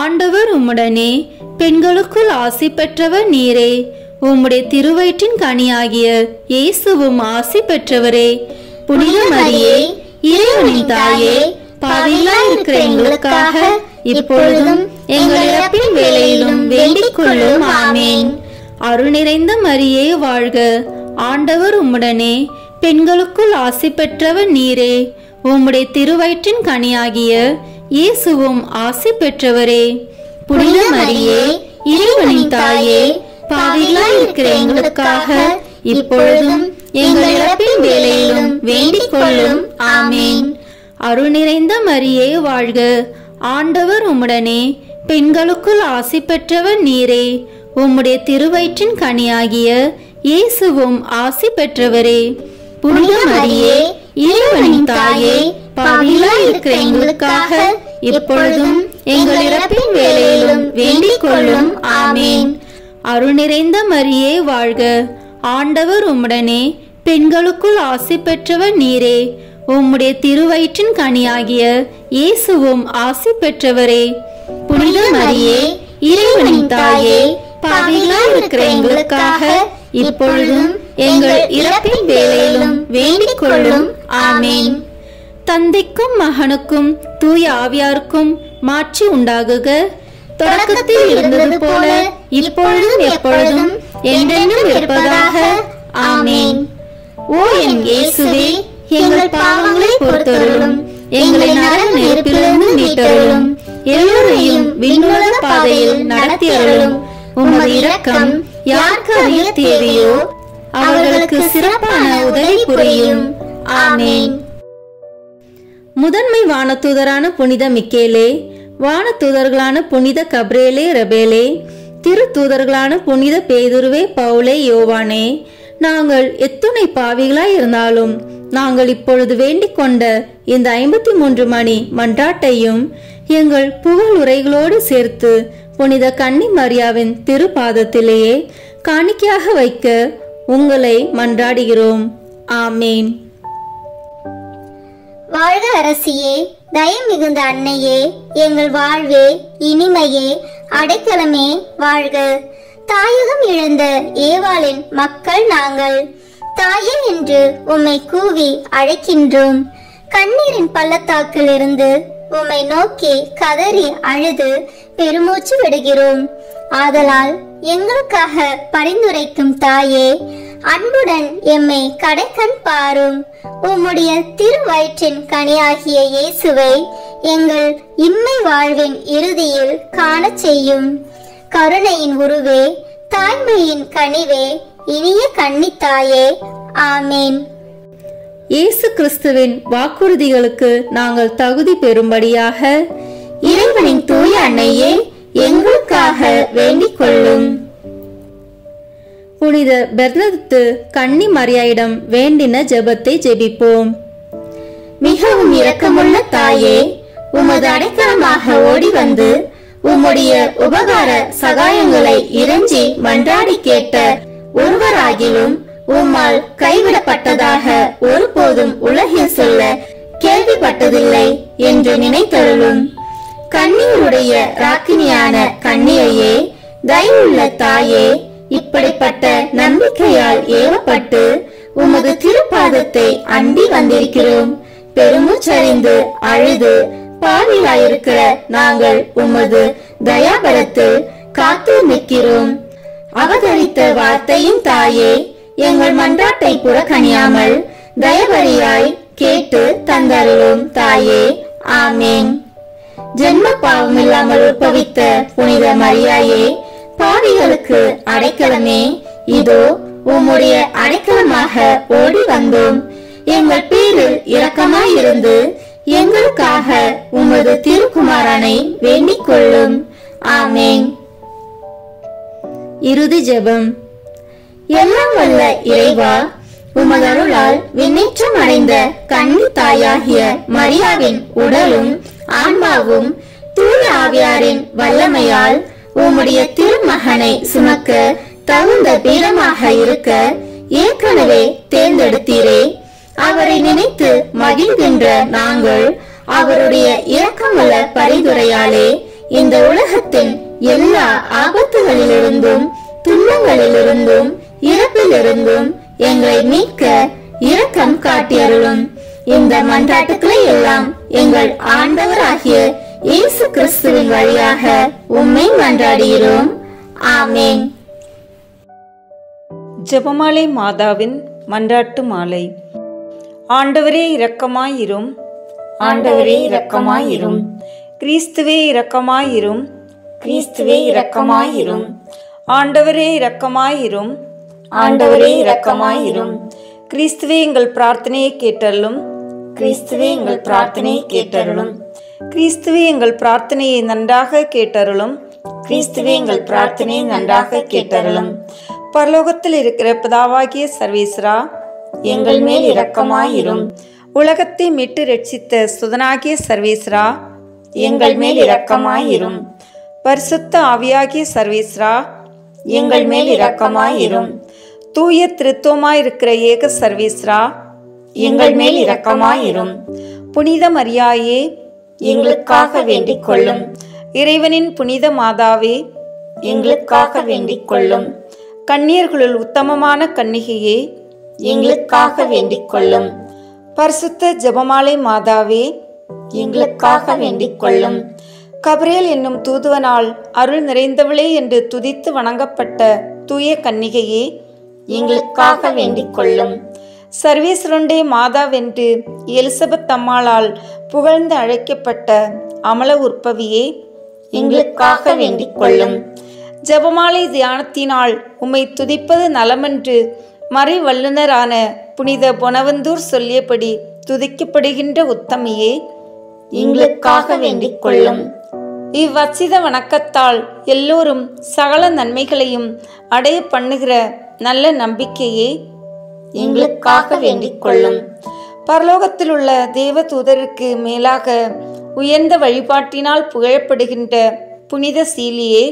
ஆண்டவர் உம்முடனே, பெண்களுக்குள் ஆசி பெற்றவர் நீரே. உம்முடைய திருவயிற்றின் கனியாகிய இயேசுவும் ஆசி பெற்றவரே. புனித மரியே, இறைவனின் தாயே, பாவிகளாய் இருக்கிற எங்களுக்காக இப்பொழுதும் எங்கள் இறப்பின் வேளையிலும் வேண்டிக் கொள்ளும். ஆமேன். அருள் நிறைந்த மரியே வாழ்க. ஆண்டவர் உம்முடனே, பெண்களுக்குள் ஆசி பெற்றவர் நீரே. உம்முடைய திருவயிற்றின் கனியாகிய இயேசுவும் ஆசி பெற்றவரே. புனித மரியே, இறைவனின் தாயே, பாவிகளாய் இருக்கிற எங்களுக்காக இப்பொழுதும் எங்கள் இறப்பின் வேளையிலும் வேண்டிக் கொள்ளும். ஆமேன். அருள் நிறைந்த மரியே வாழ்க. ஆண்டவர் உம்முடனே, பெண்களுக்குள் ஆசி பெற்றவர் நீரே. உம்முடைய திருவயிற்றின் கனியாகிய இயேசுவும் ஆசி பெற்றவரே. புனித மரியே, இறைவனின் தாயே, பாவிகளாய் இருக்கிற எங்களுக்காக இப்பொழுதும் எங்கள் இறப்பின் வேளையிலும் வேண்டிக் கொள்ளும். ஆமேன். அருள் நிறைந்த மரியே வாழ்க, ஆண்டவர் உம்முடனே, பெண்களுக்குள் ஆசி பெற்றவர் நீரே. உம்முடைய திருவயிற்றின் கனியாகிய இயேசுவும் ஆசி பெற்றவரே. புனித மரியே, இறைவனின் தாயே, பாவிகளாய் இருக்கிற எங்களுக்காக இப்பொழுதும் எங்கள் இறப்பின் வேளையிலும் வேண்டிக் கொள்ளும். ஆமேன். தந்தைக்கும் மகனுக்கும் தூய ஆவியாருக்கும் மாட்சி உண்டாகுக, தொடக்கத்தில் இருந்தது போல இப்பொழுதும் எப்பொழுதும் என்றென்றும் இருப்பதாக. ஆமேன். ஓ என் இயேசுவே, எங்கள் பாவங்களை பொறுத்தருளும், எங்களை நரக நெருப்பிலிருந்து மீட்டருளும், எல்லோரையும் விண்ணுலக பாதையில் நடத்தியருளும். உமது இரக்கம் யாருக்கு அதிக தேவையோ அவர்களுக்கு சிறப்பான உதவி புரியும். ஆமேன். முதன்மை வானதூதரான புனித மிக்கேலே, வானதூதர்களான புனித கப்ரேலே ரபேலே, திருத்தூதர்களான புனித பேதுருவே பவுலே யோவானே, நாங்கள் எத்துணை பாவிகளாய் இருந்தாலும் நாங்கள் இப்பொழுது வேண்டிக் கொண்ட இந்த 53 மணி மன்றாட்டையும் எங்கள் புகழ் உரைகளோடு சேர்த்து புனித கன்னி மரியாவின் திருப்பாதத்திலேயே காணிக்கையாக வைக்க உங்களை மன்றாடுகிறோம். ஆமேன். வாழ்க அரசியே, தயம் மிகுந்த அன்னையே, எங்கள் வாழ்வே, இனிமையே, அடைக்கலமே வாழ்க. தாயகம் இழந்த ஏவாளின் மக்கள் நாங்கள், தாயே என்று உம்மை கூவி அழைக்கின்றோம். கண்ணீரின் பள்ளத்தாக்கில் இருந்து உம்மை நோக்கி கதறி அழுது பெருமூச்சு விடுகிறோம். ஆதலால் எங்களுக்காக பரிந்துரைக்கும் தாயே, அன்புடன் எம்மை கடைக்கண் பாரும். உம்முடைய திருவயிற்றின் கனியாகிய இயேசுவை எங்கள் இம்மை வாழ்வின் இறுதியில் காண செய்யும். கருணையின் உருவே, தாய்மையின் கனிவே, இனிய கன்னித்தாயே. ஆமேன். இயேசு கிறிஸ்துவின் வாக்குறுதிகளுக்கு நாங்கள் தகுதி பெறும்படியாக இறைவனின் தூய அன்னையே எங்களுக்காக வேண்டிக் கொள்ளும். புனித பெர்னத்து கன்னி மரியாயிடம் வேண்டின ஜெபத்தை ஜெபிப்போம். மிகவும் இரக்கமுள்ள தாயே, உமது அடைக்கலமாக ஓடி வந்து உம்முடைய உபகார சகாயங்களை இறைஞ்சி மன்றாடி கேட்ட ஒருவராகிலும் உம்மால் கைவிடப்பட்டதாக ஒருபோதும் உலகில் சொல்ல கேள்விப்பட்டதில்லை என்று நினைத்தருளும். கன்னியருடைய ராக்கினியான கன்னியையே, தயவுள்ள தாயே, இப்படிப்பட்ட நம்பிக்கையால் ஏவப்பட்டு உமது திருப்பாதத்தை அண்டி வந்திருக்கிறோம். பெருமூச்சறிந்து அழுது பாவியாயிருக்கிற நாங்கள் உமது தயாபரத்தில் காத்து நிற்கிறோம். அவதரித்த வார்த்தையும் தாயே, எங்கள் மன்றாட்டை புறக்கணியாமல் தயவரியாய் கேட்டு தந்தருளும் தாயே. ஆமேன். ஜென்ம பாவமில்லாமல் உற்பவித்த புனித மரியாயே, பாவிகளுக்கு அடைக்கலமே, இதோ உம்முடைய அடைக்கலமாக ஓடி வந்தோம். எங்கள் பேரில் இரக்கமாயிருந்து எங்களுக்காக உமது திருக்குமாரனை வேண்டிக் கொள்ளும். ஆமேன். இறுதி ஜெபம். எல்லாம் வல்ல இறைவா, உமது அருளால் விண்ணேற்றம் அடைந்த கன்னி தாயாகிய மரியாவின் உடலும் ஆன்மாவும் தூய ஆவியாரின் வல்லமையால் உம்முடைய திருமகனை சுமக்க தகுந்த பீடமாக இருக்க ஏற்கனவே தேர்ந்தெடுத்தீரே. அவரை நினைத்து மகிழ்கின்ற நாங்கள் அவருடைய இரக்கமுள்ள பரிந்துரையாலே இந்த உலகத்தின் எல்லா ஆபத்துகளிலிருந்தும் துன்பங்களிலிருந்தும் இறப்பிலிருந்தும் எங்களை மீட்க இரக்கம் காட்டியருளும். இந்த மன்றாட்டுக்களை எல்லாம் எங்கள் ஆண்டவராகிய இயேசு கிறிஸ்துவின் வழியாக உம்மை மன்றாடுகிறோம். ஆமேன். ஜெபமாலை மாதாவின் மன்றாட்டு மாலை. ஆண்டவரே இரக்கமாயிரும், ஆண்டவரே இரக்கமாயிரும். கிறிஸ்துவே இரக்கமாயிரும், கிறிஸ்துவே இரக்கமாயிரும். ஆண்டவரே இரக்கமாயிரும், ஆண்டவரே இரக்கமாயிரும். கிறிஸ்துவே எங்கள் பிரார்த்தனையை கேட்டருளும், கிறிஸ்துவே எங்கள் பிரார்த்தனையை கேட்டருளும். கிறிஸ்துவே எங்கள் பிரார்த்தனையை நன்றாக கேட்டருளும், கிறிஸ்துவே எங்கள் பிரார்த்தனையை நன்றாக கேட்டருளும். பரலோகத்தில் இருக்கிற பிதாவாகிய சர்வேஸ்வரா, எங்கள் மேல் இரக்கமாயிரும். உலகத்தை மீட்டு ரட்சித்த சுதனாகிய சர்வேஸ்வரா, எங்கள் மேல் இரக்கமாயிரும். பரிசுத்த ஆவியாகிய சர்வேஸ்வரா, எங்கள் மேல் இரக்கமாயிரும். தூய திருத்துவமாயிருக்கிற ஏக சர்வேஸ்வரா, எங்கள் மேல் இரக்கமாயிரும். புனித மரியாயே, எங்களுக்காக வேண்டிக் கொள்ளும். இறைவனின் புனித மாதாவே, எங்களுக்காக வேண்டிக் கொள்ளும். கன்னியர்களுள் உத்தமமான கன்னிகையே, எங்களுக்காக வேண்டிக் கொள்ளும். பரிசுத்த ஜெபமாலை மாதாவே, எங்களுக்காக வேண்டிக் கொள்ளும். கபிரேல் என்னும் தூதுவனால் அருள் நிறைந்தவளே என்று துதித்து வணங்கப்பட்ட தூய கன்னிகையே, எங்களுக்காக வேண்டிக் கொள்ளும். சர்வேஸ்வரனுடைய மாதாவென்று எலிசபெத் அம்மாளால் புகழ்ந்து அழைக்கப்பட்ட அமல உற்பவியே, எங்களுக்காக வேண்டிக் கொள்ளும். ஜெபமாலை தியானத்தினால் உம்மை துதிப்பது நலமென்று மறை வல்லுனரான புனித பொனவந்தூர் சொல்லியபடி துதிக்கப்படுகின்ற உத்தமியே, எங்களுக்காக வேண்டிக் கொள்ளும். இவ்வச்சித வணக்கத்தால் எல்லோரும் சகல நன்மைகளையும் அடைய பண்ணுகிற நல்ல நம்பிக்கையே, எங்களுக்காக வேண்டிக் கொள்ளும். பரலோகத்தில் உள்ள தேவ தூதருக்கு மேலாக உயர்ந்த வழிபாட்டினால் புகழப்படுகின்ற புனித சீலியே,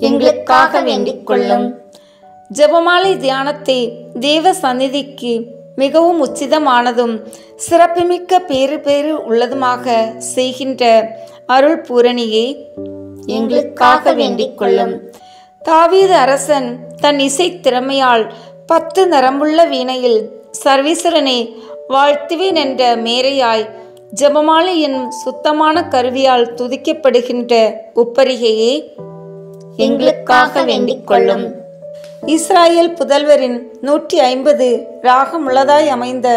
எங்களுக்காக வேண்டிக் கொள்ளும். ஜெபமாலை தியானத்தை தேவ சந்நிதிக்கு மிகவும் உச்சிதமானதும் சிறப்புமிக்க பேறு உள்ளதுமாக செய்கின்ற அருள் பூரணியே, எங்களுக்காக வேண்டிக் கொள்ளும். தாவீது அரசன் தன் இசை திறமையால் 10 நரம்புள்ள வீணையில் சர்வேஸ்வரனை வாழ்த்துவேன் என்ற மேரையாய் ஜெபமாலை என்னும் சுத்தமான கருவியால் துதிக்கப்படுகின்ற உப்பரிகையே, எங்களுக்காக வேண்டிக் கொள்ளும். இஸ்ராயேல் புதல்வரின் 150 ராகமுள்ளதாய் அமைந்த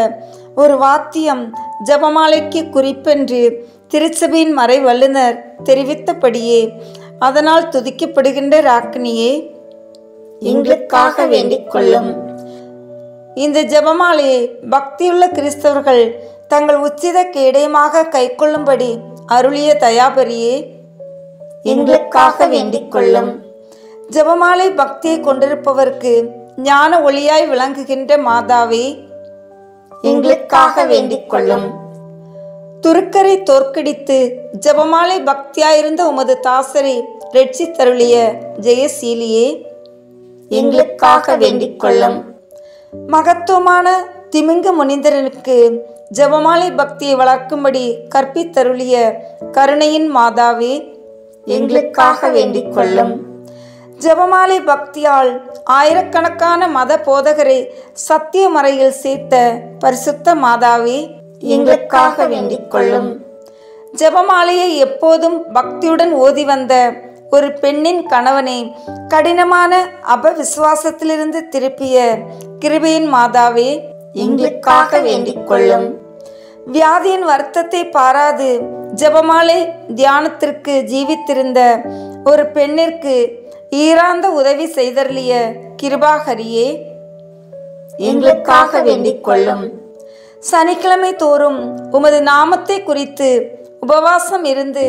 ஒரு வாத்தியம் ஜெபமாலைக்கு குறிப்பென்று திருச்சபையின் மறை வல்லுனர் தெரிவித்தபடியே அதனால் துதிக்கப்படுகின்ற ராக்கினியே, எங்களுக்காக வேண்டிக் கொள்ளும். இந்த ஜெபமாலையை பக்தியுள்ள கிறிஸ்தவர்கள் தங்கள் உச்சித கேடயமாக கைக்கொள்ளும்படி அருளிய தயாபரியே, எங்களுக்காக வேண்டிக் கொள்ளும். ஜெபமாலை பக்தியை கொண்டிருப்பவருக்கு ஞான ஒளியாய் விளங்குகின்ற மாதாவே, எங்களுக்காக வேண்டிக் கொள்ளும். துருக்கரை தோற்கடித்து ஜெபமாலை பக்தியாயிருந்த உமது தாசரை ரட்சித்தருளிய ஜெயசீலியே, எங்களுக்காக வேண்டிக் கொள்ளும். மகத்துவமான திமிங்க முனிந்தரனுக்கு ஜெபமாலை பக்தியை வளர்க்கும்படி கற்பித்தருளிய கருணையின் மாதாவே, எங்களுக்காக வேண்டிக் கொள்ளும். ஜெபமாலை பக்தியால் ஆயிரக்கணக்கான மத போதகரை சத்திய மறையில் சேர்த்த பரிசுத்த மாதாவே, எங்களுக்காக வேண்டிக் கொள்ளும். ஜெபமாலையை எப்போதும் பக்தியுடன் ஓதி வந்த ஒரு பெண்ணின் கணவனை கடினமான அபவிசுவாசத்திலிருந்து திருப்பிய கிருபையின் மாதாவே, எங்களுக்காக வேண்டிக் கொள்ளும். வியாதியின் வருத்தத்தை பாராது ஜெபமாலை தியானத்திற்கு ஜீவித்திருந்த ஒரு பெண்ணிற்கு ஈராந்த உதவி செய்தருளிய கிருபாகரியே, எங்களுக்காக வேண்டிக் கொள்ளும். சனிக்கிழமை தோறும் உமது நாமத்தை குறித்து உபவாசம் இருந்து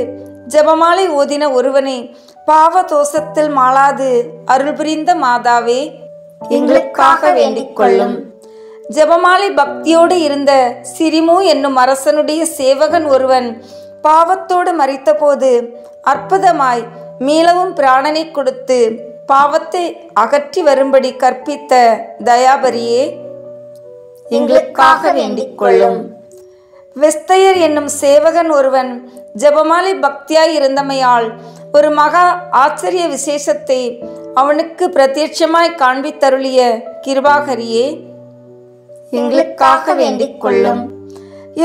ஜெபமாலை ஓதின ஒருவனை பாவ தோஷத்தில் மாளாது அருள் புரிந்த மாதாவே, எங்களுக்காக வேண்டிக் கொள்ளும். ஜெபமாலை பக்தியோடு இருந்த சிரிமு என்னும் அரசனுடைய சேவகன் ஒருவன் பாவத்தோடு மரித்தபோது அற்புதமாய் மீளவும் பிராணனை கொடுத்து பாவத்தை அகற்றி வரும்படி கற்பித்த தயாபரியே, எங்களுக்காக வேண்டிக் கொள்ளும். வெஸ்தையர் என்னும் சேவகன் ஒருவன் ஜெபமாலை பக்தியாய் இருந்தமையால் ஒரு மகா ஆச்சரிய விசேஷத்தை அவனுக்கு பிரத்யட்சமாய் காண்பித்தருளிய கிருபாகரியே, எங்களுக்காக வேண்டிக் கொள்ளும்.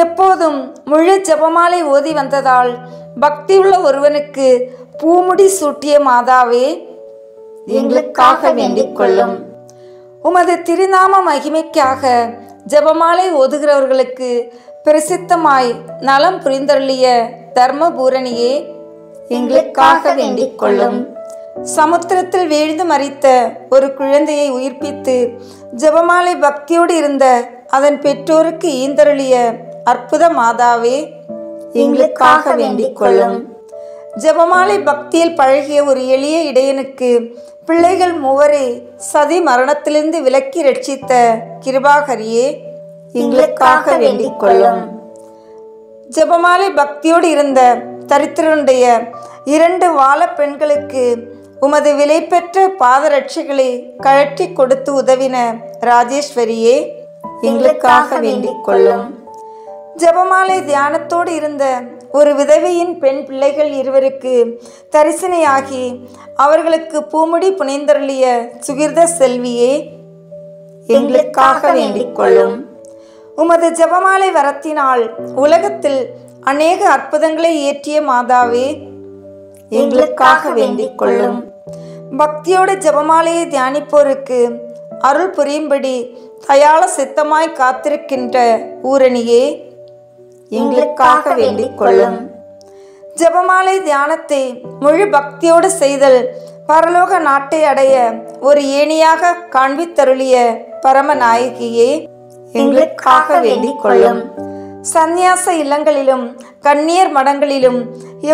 எப்போதும் முழு ஜெபமாலை ஓதி வந்ததால் பக்தியுள்ள ஒருவனுக்கு பூமுடி சூட்டிய மாதாவே, எங்களுக்காக வேண்டிக் கொள்ளும். உமது திருநாம மகிமைக்காக ஜெபமாலை ஓதுகிறவர்களுக்கு பிரசித்தமாய் நலம் புரிந்தருளிய தர்மபூரணியே, எங்களுக்காக வேண்டிக் கொள்ளும். சமுத்திரத்தில் வீழ்ந்து மரித்த ஒரு குழந்தையை உயிர்ப்பித்து ஜெபமாலை பக்தியோடு இருந்த அதன் பெற்றோருக்கு ஈந்தருளிய அற்புத மாதாவே, எங்களுக்காக வேண்டிக் கொள்ளும். ஜெபமாலை பக்தியில் பழகிய ஒரு எளிய இடையனுக்கு பிள்ளைகள் 3 சதி மரணத்திலிருந்து விலக்கி ரட்சித்த கிருபாகரியே, எங்களுக்காக வேண்டிக் கொள்ளும். ஜெபமாலை பக்தியோடு இருந்த தரித்திரனுடைய 2 வாழ பெண்களுக்கு உமது விலை பெற்ற பாதரட்சைகளை கழற்றி கொடுத்து உதவின ராஜேஸ்வரியே, எங்களுக்காக வேண்டிக் கொள்ளும். ஜெபமாலை தியானத்தோடு இருந்த ஒரு விதவையின் பெண் பிள்ளைகள் இருவருக்கு தரிசனையாகி அவர்களுக்கு பூமுடி புனைந்தருளிய சுகிர்த செல்வியே, எங்களுக்காக வேண்டிக் கொள்ளும். உமது ஜெபமாலை வரத்தினால் உலகத்தில் அநேக அற்புதங்களை ஏற்றிய மாதாவே, எங்களுக்காக வேண்டிக் கொள்ளும். பக்தியோடு ஜெபமாலையை தியானிப்போருக்கு அருள் புரியும்படி தயாள சித்தமாய் காத்திருக்கின்ற ஊரணியே, எங்களுக்காக வேண்டிக் கொள்ளும். ஜெபமாலை தியானத்தை முழு பக்தியோடு செய்தல் பரலோக நாட்டை அடைய ஒரு ஏணியாக காண்பித்தருளிய பரமநாயகியே, எங்களுக்காக வேண்டிக் கொள்ளும். சந்நியாச இல்லங்களிலும் கன்னியர் மடங்களிலும்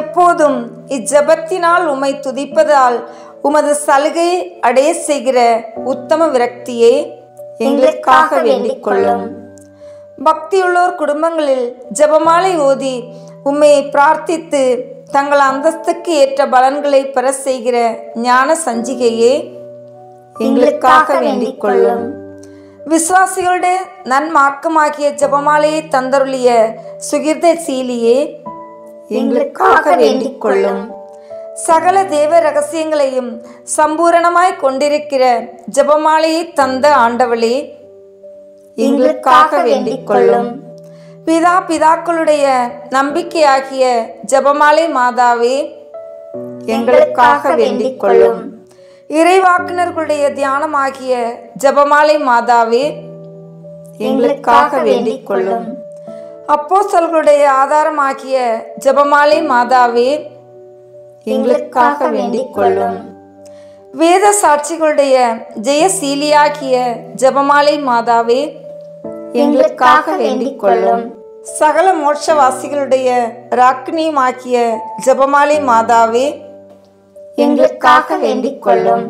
எப்போதும் இஜபத்தினால் உம்மை துதிப்பதால் உமது சலுகை அடைய செய்கிற உத்தம விரக்தியே, எங்களுக்காக வேண்டிக் கொள்ளும். பக்தியுள்ளோர் குடும்பங்களில் ஜெபமாலை ஓதி உம்மை பிரார்த்தித்து தங்கள் அந்தஸ்துக்கு ஏற்ற பலன்களை பெற செய்கிற ஞான சஞ்சிகையே, எங்களுக்காக வேண்டிக் கொள்ளும். விசுவாசிகளுடைய நன்மார்க்கமாகிய ஜெபமாலையை தந்தருளிய சுகிர்த சீலியே, எங்களுக்காக வேண்டிக் கொள்ளும். சகல தேவ ரகசியங்களையும் சம்பூரணமாய் கொண்டிருக்கிற ஜெபமாலையை தந்த ஆண்டவளே, எங்களுக்காக வேண்டிக் கொள்ளும். பிதாக்களுடைய நம்பிக்கையாகிய ஜெபமாலை மாதாவே, எங்களுக்காக வேண்டிக் கொள்ளும். இறைவாக்கினர்களுடைய தியானமாகிய ஜெபமாலை மாதாவே, எங்களுக்காக வேண்டிக் கொள்ளும். அப்போஸ்தலர்களுடைய ஆதாரமாகிய ஜெபமாலை மாதாவே, எங்களுக்காக வேண்டிக் கொள்ளும். வேத சாட்சிகளுடைய ஜெயசீலியாகிய ஜெபமாலை மாதாவே, எங்களுக்காக வேண்டிக் கொள்ளும். சகல மோட்சவாசிகளுடைய ராக்கினியுமாகிய ஜெபமாலை மாதாவே, எங்களுக்காக வேண்டிக் கொள்ளும்.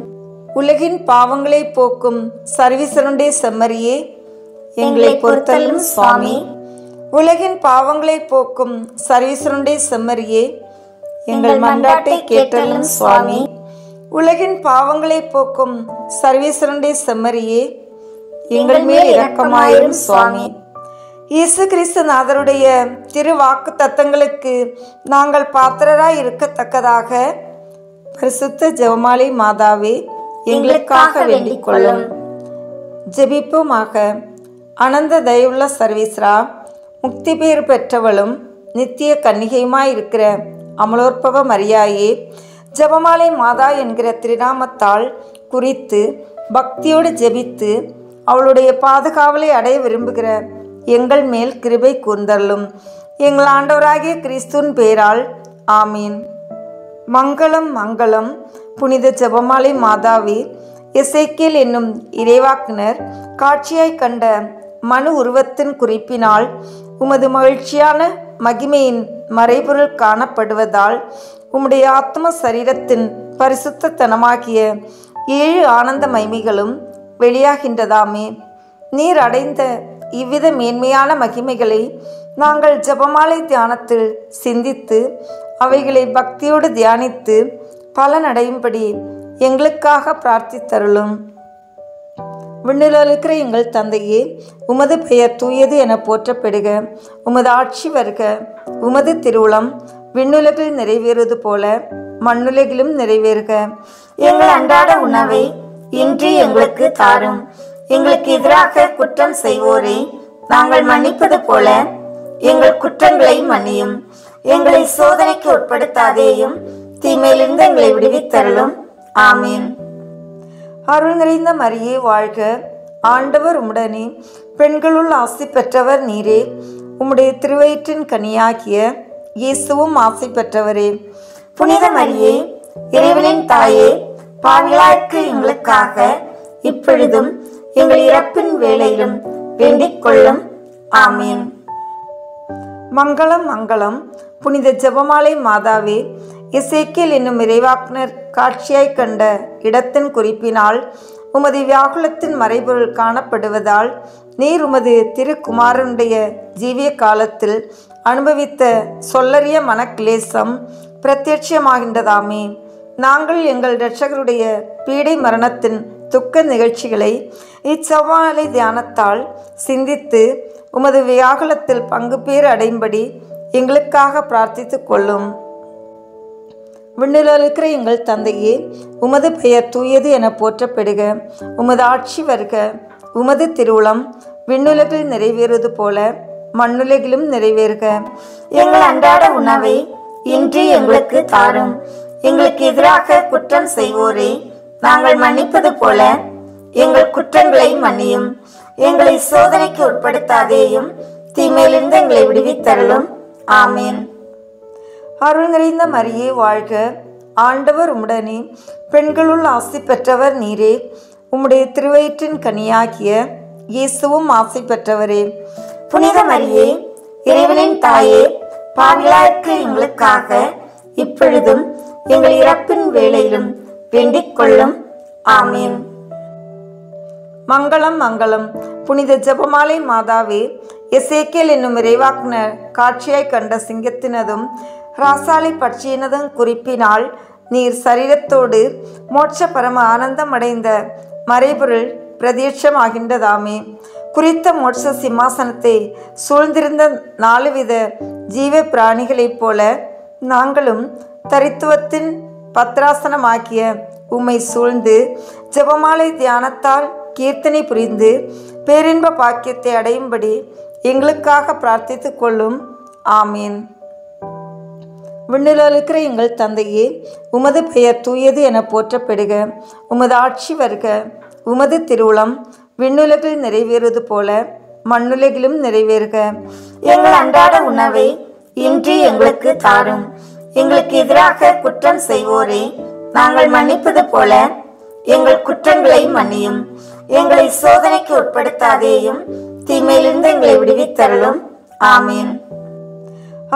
உலகின் பாவங்களை போக்கும் சர்வீசருடைய செம்மறியே, எங்களை பொறுத்தல்லும் சுவாமி. உலகின் பாவங்களை போக்கும் சர்வீசருடைய செம்மறியே, எங்கள் மன்றாட்டை கேட்டல்லும் சுவாமி. உலகின் பாவங்களை போக்கும் சர்வீசருடைய செம்மறியே, எங்கள் மேல் இரக்கமாயிரும் சுவாமி. இயேசு கிறிஸ்து நாதருடைய திரு வாக்கு தத்தங்களுக்கு நாங்கள் பாத்திரராய் இருக்கத்தக்கதாக பரிசுத்த ஜெபமாலை மாதாவே, எங்களுக்காக வேண்டிக் கொள்ளும். ஜெபிப்போமாக. அனந்த தயவுள்ள சர்வீஸ்ரா, முக்தி பேறு பெற்றவளும் நித்திய கன்னிகையுமாயிருக்கிற அமலோற்பவ மரியாயே, ஜெபமாலை மாதா என்கிற திருநாமத்தால் குறித்து பக்தியோடு ஜெபித்து அவளுடைய பாதுகாவலை அடைய விரும்புகிற எங்கள் மேல் கிருபை கூர்ந்தருளும். எங்கள் ஆண்டவராகிய கிறிஸ்துவின் பேரால் ஆமீன். மங்களம் மங்களம். புனித ஜெபமாலை மாதாவே, எசேக்கியேல் என்னும் இறைவாக்கினர் காட்சியாய் கண்ட மனு உருவத்தின் குறிப்பினால் உமது மகிழ்ச்சியான மகிமையின் மறைபொருள் காணப்படுவதால் உம்முடைய ஆத்ம சரீரத்தின் பரிசுத்தனமாகிய 7 ஆனந்த மைமைகளும் வெளியாகின்றதாமே. நீர் அடைந்த இவ்வித மேன்மையான மகிமைகளை நாங்கள் ஜெபமாலை தியானத்தில் சிந்தித்து அவைகளை பக்தியோடு தியானித்து பலனடையும்படி எங்களுக்காக பிரார்த்தித்தருளும். விண்ணிலிருக்கிற எங்கள் தந்தையே, உமது பெயர் தூயது என போற்றப்படுக. உமது ஆட்சி வருக. உமது திருவுளம் விண்ணுலகில் நிறைவேறுவது போல மண்ணுலகிலும் நிறைவேறுக. எங்கள் அன்றாட உணவை இன்று எங்களுக்கு தாரும். எங்களுக்கு எதிராக குற்றம் செய்வோரை நாங்கள் மன்னிப்பது போல எங்கள் குற்றங்களை மன்னியும். எங்களை சோதனைக்கு உட்படுத்தாதேயும், தீமையிலிருந்து எங்களை விடுவித்தருளும். ஆமீன். அருள் நிறைந்த மரியே வாழ்க. ஆண்டவர் உம்முடனே, பெண்களுள் ஆசி பெற்றவர் நீரே. உம்முடைய திருவயிற்றின் கனியாகிய இயேசுவும் ஆசி பெற்றவரே. புனித மரியே, இறைவனின் தாயே, பாவிகளாய்க்கு எங்களுக்காக இப்பொழுதும் எங்கள் இறப்பின் வேளையிலும் வேண்டிக் கொள்ளும். ஆமீன். மங்களம் மங்களம். புனித ஜெபமாலை மாதாவே, எசேக்கியேல் என்னும் இறைவாக்கினர் காட்சியாய் கண்ட இடத்தின் குறிப்பினால் உமது வியாகுலத்தின் மறைபொருள் காணப்படுவதால் நீர் உமது திருக்குமாரனுடைய ஜீவிய காலத்தில் அனுபவித்த சொல்லறிய மனக்லேசம் பிரத்யட்சமாகின்றதாமே. நாங்கள் எங்கள் இரட்சகருடைய பீடை மரணத்தின் துக்க நிகழ்ச்சிகளை இச்சவாலை தியானத்தால் சிந்தித்து உமது வியாகுலத்தில் பங்கு பேர் அடையும்படி எங்களுக்காக பிரார்த்தித்துக் கொள்ளும். விண்ணில் இருக்கிற எங்கள் தந்தையே, உமது பெயர் தூயது என போற்றப்படுக. உமது ஆட்சி வருக. உமது திருவுளம் விண்ணுலகில் நிறைவேறுவது போல மண்ணுலகிலும் நிறைவேறுக. எங்கள் அன்றாட உணவை இன்று எங்களுக்கு தாரும். எங்களுக்கு எதிராக குற்றம் செய்வோரை நாங்கள் மன்னிப்பது போல எங்கள் குற்றங்களை மன்னியும். எங்களை சோதனைக்கு உட்படுத்தாதேயும், தீமையிலிருந்து எங்களை விடுவித்தருளும். ஆமேன். அருள் நிறைந்த மரியே வாழ்க. ஆண்டவர் உம்முடனே, பெண்களுள் ஆசி பெற்றவர் நீரே. உம்முடைய திருவயிற்றின் கனியாகிய இயேசுவும் ஆசி பெற்றவரே. புனித மரியே, இறைவனின் தாயே, பாவிகளாயிருக்கிற எங்களுக்காக இப்பொழுதும் எங்கள் இறப்பின் வேளையிலும் வேண்டிக் கொள்ளும். ஆமீன். மங்களம் மங்களம். புனித ஜெபமாலை மாதாவே, எசேக்கியேல் என்னும் இறைவாக்கினர் காட்சியாய் கண்ட சிங்கத்தினதும் ராசாலை பட்சியினதும் குறிப்பினால் நீர் சரீரத்தோடு மோட்ச பரம ஆனந்தம் அடைந்த மறைபொருள் பிரத்யட்சமாகின்றதாமே. குறித்த மோட்ச சிம்மாசனத்தை சூழ்ந்திருந்த 4 வித ஜீவ பிராணிகளைப் போல நாங்களும் தரித்துவத்தின் பத்ராசனமாக்கிய உம்மை சூழ்ந்து ஜெபமாலை தியானத்தால் கீர்த்தனை புரிந்து பேரின்ப பாக்கியத்தை அடையும்படி எங்களுக்காக பிரார்த்தித்துக் கொள்ளும். ஆமீன். விண்ணில் இருக்கிற எங்கள் தந்தையே, உமது பெயர் தூயது என போற்றப்படுக. உமது ஆட்சி வருக. உமது திருவுளம் விண்ணுலகில் நிறைவேறுவது போல மண்ணுலகிலும் நிறைவேறுக. எங்கள் அன்றாட உணவை இன்று எங்களுக்கு தாரும். எங்களுக்கு எதிராக குற்றம் செய்வோரை நாங்கள் மன்னிப்பது போல எங்கள் குற்றங்களை மன்னியும். எங்களை சோதனைக்கு உட்படுத்தாதேயும், தீமையிலிருந்து எங்களை விடுவித்தருளும். ஆமீன்.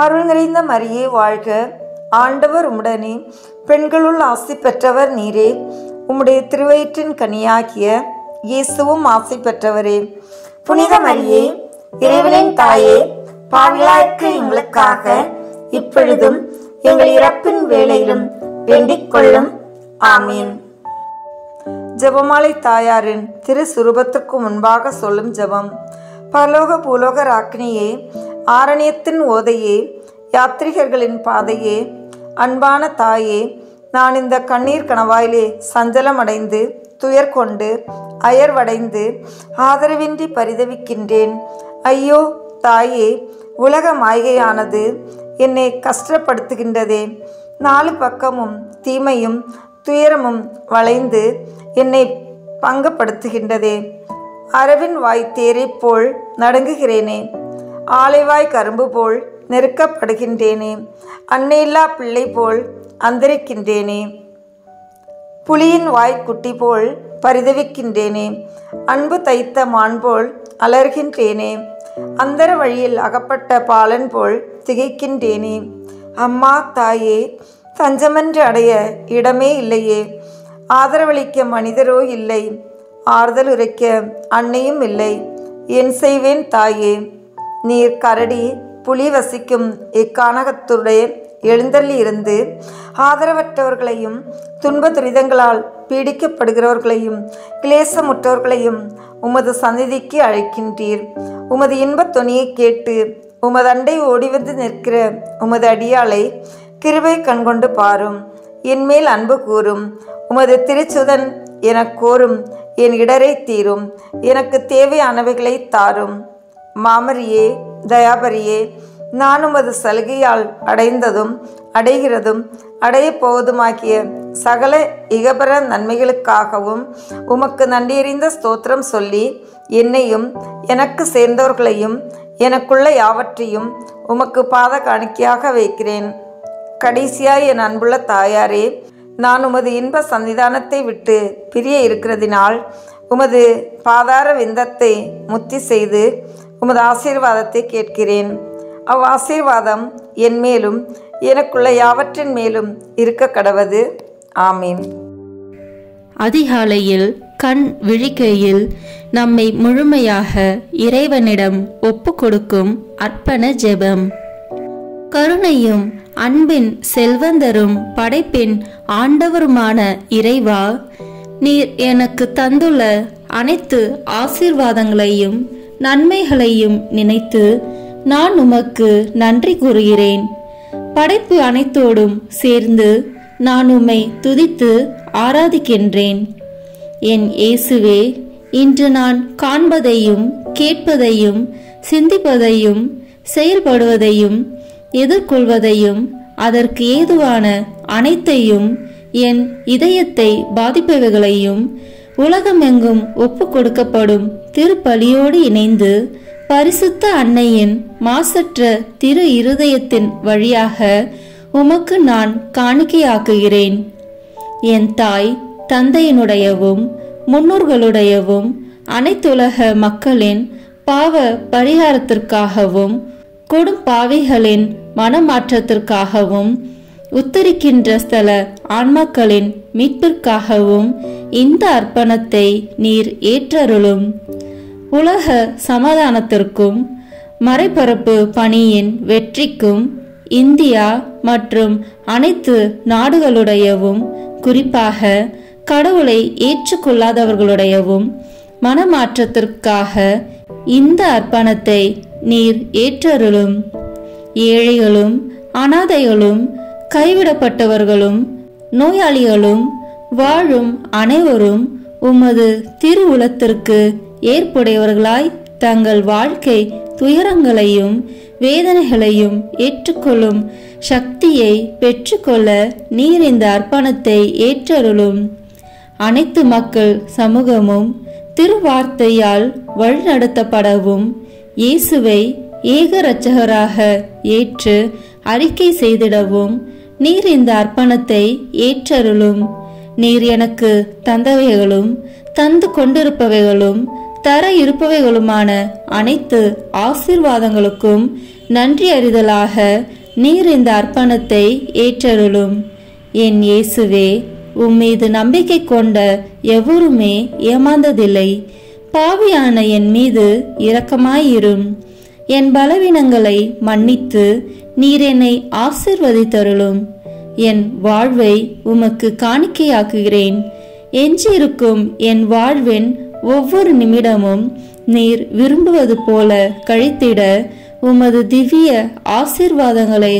அருள் நிறைந்த மரியே வாழ்க. ஆண்டவர் உம்முடனே, பெண்களுள் ஆசி பெற்றவர் நீரே. உம்முடைய திருவயிற்றின் கனியாகிய இயேசுவும் ஆசி பெற்றவரே. புனித மரியே, இறைவனின் தாயே, பாவிகளாயிருக்கிற எங்களுக்காக இப்பொழுதும் எங்கள் இறப்பின் வேளையிலும் வேண்டிக் கொள்ளும். ஆமீன். ஜெபமாலை தாயாரின் திரு சுரூபத்திற்கு முன்பாக சொல்லும் ஜெபம். பரலோக பூலோக ராக்கினியே, ஆரண்யத்தின் ஓதையே, யாத்ரிகர்களின் பாதையே, அன்பான தாயே, நான் இந்த கண்ணீர் கணவாயிலே சஞ்சலமடைந்து துயர் கொண்டு அயர்வடைந்து ஆதரவின்றி பரிதவிக்கின்றேன். ஐயோ தாயே, உலக மாய்கையானது என்னை கஷ்டப்படுத்துகின்றதே. 4 பக்கமும் தீமையும் துயரமும் வளைந்து என்னை பங்கப்படுத்துகின்றதே. அரவின் வாய் தேரை போல் நடுங்குகிறேனே. ஆலைவாய் கரும்பு போல் நெருக்கப்படுகின்றேனே. அன்னையில்லா பிள்ளை போல் அந்தரிக்கின்றேனே. புலியின் வாய்க்குட்டி போல் பரிதவிக்கின்றேனே. அன்பு தைத்த மான் போல் அலர்கின்றேனே. அந்தர வழியில் அகப்பட்ட பாலன் போல் திகைக்கின்றேனே. அம்மா தாயே, தஞ்சமென்று அடைய இடமே இல்லையே. ஆதரவளிக்க மனிதரோ இல்லை, ஆறுதல் உரைக்க அன்னையும் இல்லை. என் செய்வேன் தாயே? நீர் கரடி புலி வசிக்கும் இக்கானகத்துடைய எழுந்தள்ளி இருந்து ஆதரவற்றவர்களையும் துன்ப துரிதங்களால் பீடிக்கப்படுகிறவர்களையும் கிளேசமுற்றவர்களையும் உமது சந்நிதிக்கு அழைக்கின்றீர். உமது இன்பத் தொனியை கேட்டு உமது அண்டை ஓடிவந்து நிற்கிற உமது அடியாளை கிருபை கண்கொண்டு பாரும். என்மேல் அன்பு கூறும். உமது திருச்சுதன் எனக் கோரும் என் இடரை தீரும். எனக்கு தேவையானவைகளை தாரும். மாமரியே, தயாபரியே, நான் உமது சலுகையால் அடைந்ததும் அடைகிறதும் அடையப் போவதுமாகிய சகல இகபர நன்மைகளுக்காகவும் உமக்கு நன்றியறிந்த ஸ்தோத்திரம் சொல்லி என்னையும் எனக்கு சேர்ந்தவர்களையும் எனக்குள்ள யாவற்றையும் உமக்கு பாத காணிக்கையாக வைக்கிறேன். கடைசியாய் என் அன்புள்ள தாயாரே, நான் உமது இன்ப சன்னிதானத்தை விட்டு பிரிய இருக்கிறதினால் உமது பாதார விந்தத்தை முத்தி செய்து உமது ஆசீர்வாதத்தை கேட்கிறேன். அவ்வாசீர்வாதம் என் மேலும் எனக்குள்ள யாவற்றின் மேலும் இருக்க கடவது. ஆமீன். அதிகாலையில் கண் விழிக்கையில் நம்மை முழுமையாக இறைவனிடம் ஒப்பு கொடுக்கும் அர்ப்பண ஜெபம். கருணையும் அன்பின் செல்வந்தரும் படைப்பின் ஆண்டவருமான இறைவா, நீர் எனக்கு தந்துள்ள அனைத்து ஆசீர்வாதங்களையும் நன்மைகளையும் நினைத்து நான் உமக்கு நன்றி கூறுகிறேன். படைப்பு அனைத்தோடும் சேர்ந்து நான் உம்மை துதித்து ஆராதிக்கின்றேன். என் இயேசுவே, இன்று நான் காண்பதையும் கேட்பதையும் சிந்திப்பதையும் செயல்படுவதையும் எதிர்கொள்வதையும் அதற்கு ஏதுவான அனைத்தையும் என் இதயத்தை பாதிப்பவைகளையும் உலகமெங்கும் ஒப்பு கொடுக்கப்படும் திருப்பலியோடு இணைந்து பரிசுத்த அன்னையின் மாசற்ற திரு இருதயத்தின் வழியாக உமக்கு நான் காணிக்கையாக்குகிறேன். என் தாய் தந்தையினுடையவும் முன்னோர்களுடையவும் அனைத்துலக மக்களின் பாவ பரிகாரத்திற்காகவும் கொடும் பாவிகளின் மனமாற்றத்திற்காகவும் உத்தரிக்கின்ற ஸ்தல ஆன்மாக்களின் மீட்பிற்காகவும் இந்த அர்ப்பணத்தை நீர் ஏற்றருளும். உலக சமாதானத்திற்கும் மறைபரப்பு பணியின் வெற்றிக்கும் இந்தியா மற்றும் அனைத்து நாடுகளுடையவும் குறிப்பாக கடவுளை ஏற்றுக்கொள்ளாதவர்களுடையவும் மனமாற்றத்திற்காக இந்த அர்ப்பணத்தை நீர் ஏற்றருளும். ஏழைகளும் அனாதைகளும் கைவிடப்பட்டவர்களும் நோயாளிகளும் வாழும் அனைவரும் உமது திருவுளத்திற்கு ஏற்புடையவர்களாய் தங்கள் வாழ்க்கை துயரங்களையும் வேதனைகளையும் ஏற்றுக்கொள்ளும் சக்தியை பெற்றுக்கொள்ள நீர் இந்த அர்ப்பணத்தை ஏற்றருளும். அனைத்து மக்கள் சமூகமும் திருவார்த்தையால் வழிநடத்தப்படவும் இயேசுவை ஏக இரட்சகராக ஏற்று அறிக்கை செய்திடவும் நீர் இந்த அர்ப்பணத்தை ஏற்றருளும். நீர் எனக்கு தந்தவைகளும் தந்து கொண்டிருப்பவைகளும் தர இருப்பவைகளுமான அனைத்து ஆசீர்வாதங்களுக்கும் நன்றி அறிதலாக நீர் இந்த அர்ப்பணத்தை ஏற்றருளும். என் இயேசுவே, உம்மீது நம்பிக்கை கொண்ட எவருமே ஏமாந்ததில்லை. பாவியான என் மீது இரக்கமாயிரும். என் பலவீனங்களை மன்னித்து நீர் என்னை ஆசீர்வதித்தருளும். என் வாழ்வை உமக்கு காணிக்கையாக்குகிறேன். எஞ்சியிருக்கும் என் வாழ்வின் ஒவ்வொரு நிமிடமும் நீர் விரும்புவது போல கழித்திட உமது திவ்ய ஆசீர்வாதங்களை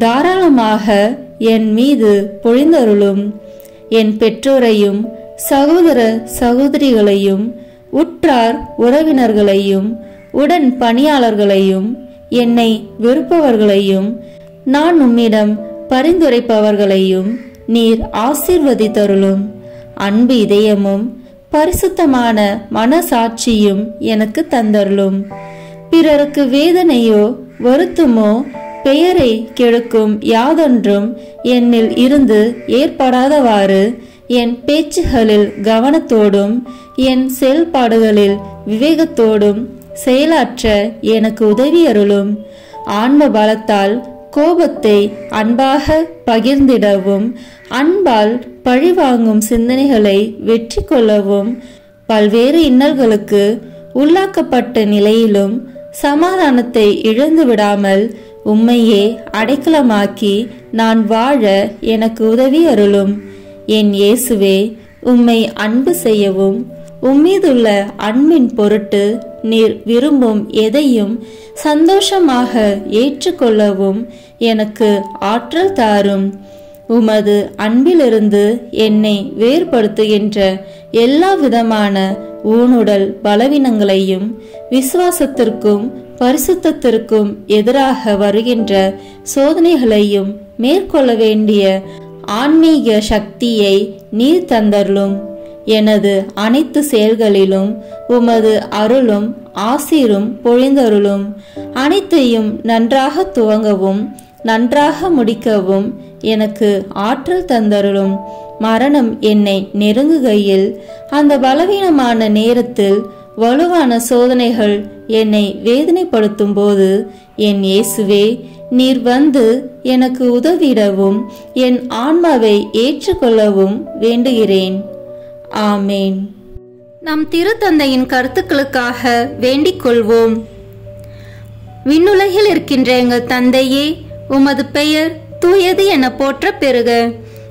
தாராளமாக என் மீது பொழிந்தருளும். என் பெற்றோரையும் சகோதர சகோதரிகளையும் உற்றார் உறவினர்களையும் உடன் பணியாளர்களையும் என்னை வெறுப்பவர்களையும் நான் உம்மிடம் பரிந்துரைப்பவர்களையும் நீர் ஆசீர்வதித்தருளும். அன்பு இதயமும் பரிசுத்தமான மனசாட்சியும் எனக்கு தந்தருளும். பிறருக்கு வேதனையோ வருத்தமோ பெயரை கெடுக்கும் யாதொன்றும் என்னில் இருந்து ஏற்படாதவாறு என் பேச்சுகளில் கவனத்தோடும் என் செயல்பாடுகளில் விவேகத்தோடும் செயலாற்ற எனக்கு உதவி அருளும். ஆன்ம பலத்தால் கோபத்தை அன்பாக பகிர்ந்திடவும் அன்பால் பழிவாங்கும் சிந்தனைகளை வெற்றி கொள்ளவும் பல்வேறு இன்னல்களுக்கு உள்ளாக்கப்பட்ட நிலையிலும் சமாதானத்தை இழந்து விடாமல் உம்மையே அடைக்கலமாக்கி நான் வாழ எனக்கு உதவி அருளும். என் இயேசுவே, உம்மை அன்பு செய்யவும் உம்மீதுள்ள அன்பின் பொருட்டு நீர் விரும்பும் எதையும் சந்தோஷமாக ஏற்றுக்கொள்ளவும் எனக்கு ஆற்றல் தாரும். உமது அன்பிலிருந்து என்னை வேறுபடுத்துகின்ற எல்லா விதமான ஊனுடல் பலவீனங்களையும் விசுவாசத்திற்கும் பரிசுத்தத்திற்கும் எதிராக வருகின்ற சோதனைகளையும் மேற்கொள்ள வேண்டிய ஆன்மீக சக்தியை நீர் தந்தருளும். எனது அனைத்து செயல்களிலும் உமது அருளும் ஆசீரும் பொழிந்தருளும். அனைத்தையும் நன்றாக துவங்கவும் நன்றாக முடிக்கவும் எனக்கு ஆற்றல் தந்தருளும். மரணம் என்னை நெருங்குகையில் அந்த பலவீனமான நேரத்தில் வலுவான சோதனைகள் என்னை வேதனைப்படுத்தும் போது என் இயேசுவே, நீர் வந்து எனக்கு உதவிடவும் என் ஆன்மாவை ஏற்றுக்கொள்ளவும் வேண்டுகிறேன். ஆமேன். நம் திருத்தந்தையின் கருத்துக்களுக்காக வேண்டிக் கொள்வோம். விண்ணுலகில் இருக்கின்ற எங்கள் தந்தையே, உமது பெயர் தூயது என போற்ற பெறுக.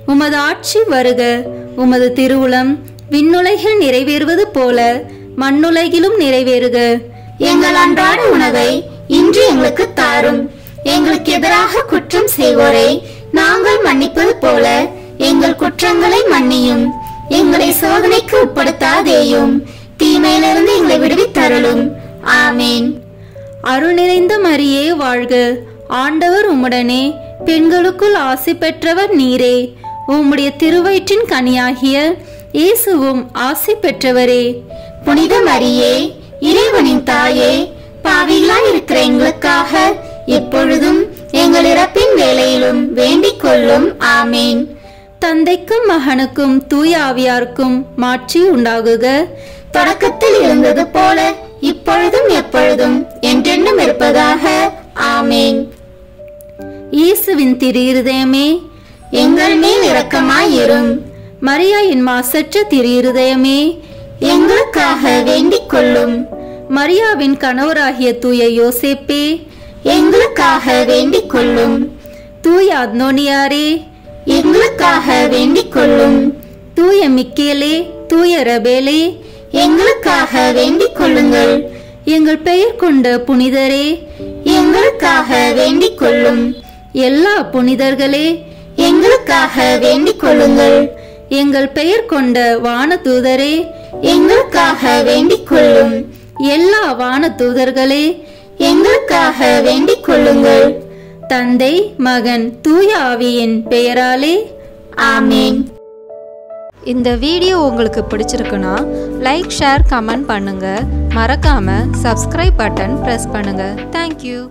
உமது ஆட்சி வருக. உமது திருவுளம் விண்ணுலகில் நிறைவேறுவது போல மண்ணுலகிலும் நிறைவேறுக. எங்கள் அன்றாட உணவை இன்று எங்களுக்கு தாரும். எங்களுக்கு எதிராக குற்றம் செய்வோரை நாங்கள் மன்னிப்பது போல எங்கள் குற்றங்களை மன்னியும். எங்களை சோதனைக்கு உட்படுத்தாதேயும், தீமையிலிருந்து எங்களை விடுவித்தருளும். ஆமேன். அருள் நிறைந்த மரியே வாழ்க. ஆண்டவர் உம்முடனே, பெண்களுக்குள் ஆசி பெற்றவர் நீரே. உம்முடைய திருவயிற்றின் கனியாகிய இயேசுவும் ஆசி பெற்றவரே. புனித மரியே, இறைவனின் தாயே, பாவிகளாய் இருக்கிற எங்களுக்காக எப்பொழுதும் எங்கள் இறப்பின் வேளையிலும் வேண்டிக் கொள்ளும். ஆமேன். தந்தைக்கும் மகனுக்கும் தூய ஆவியாருக்கும் மாட்சி உண்டாகுக. தொடக்கத்தில் இருந்தது போல இப்பொழுதும் எப்பொழுதும் என்றென்றும் இருப்பதாக. ஆமேன். இயேசுவின் திரு இருதயமே, எங்கள் மேல் இரக்கமாயிரும். மரியாயின் மாசற்ற திரு இருதயமே, எங்களுக்காக வேண்டிக் கொள்ளும். மரியாவின் கணவராகிய தூய யோசேப்பே, எங்களுக்காக வேண்டிக் கொள்ளும். தூய அத்னோனியாரே, எங்களுக்காக வேண்டிக் கொள்ளும். தூய மிக்கேலே, தூய ரபேலே, எங்களுக்காக வேண்டிக் கொள்ளுங்கள். எங்கள் பெயர் கொண்ட புனிதரே, எங்களுக்காக வேண்டிக் கொள்ளும். எல்லா புனிதர்களே, எங்களுக்காக வேண்டிக் கொள்ளுங்கள். எங்கள் பெயர் கொண்ட வானதூதரே, எங்களுக்காக வேண்டிக் கொள்ளும். எல்லா வானதூதர்களே, எங்களுக்காக வேண்டிக் கொள்ளுங்கள். தந்தை, மகன், தூய ஆவியின் பெயராலே ஆமேன். இந்த வீடியோ உங்களுக்கு பிடிச்சிருக்குன்னா லைக், ஷேர், கமெண்ட் பண்ணுங்க. மறக்காம சப்ஸ்கிரைப் பட்டன் பிரஸ் பண்ணுங்க. தேங்க்யூ.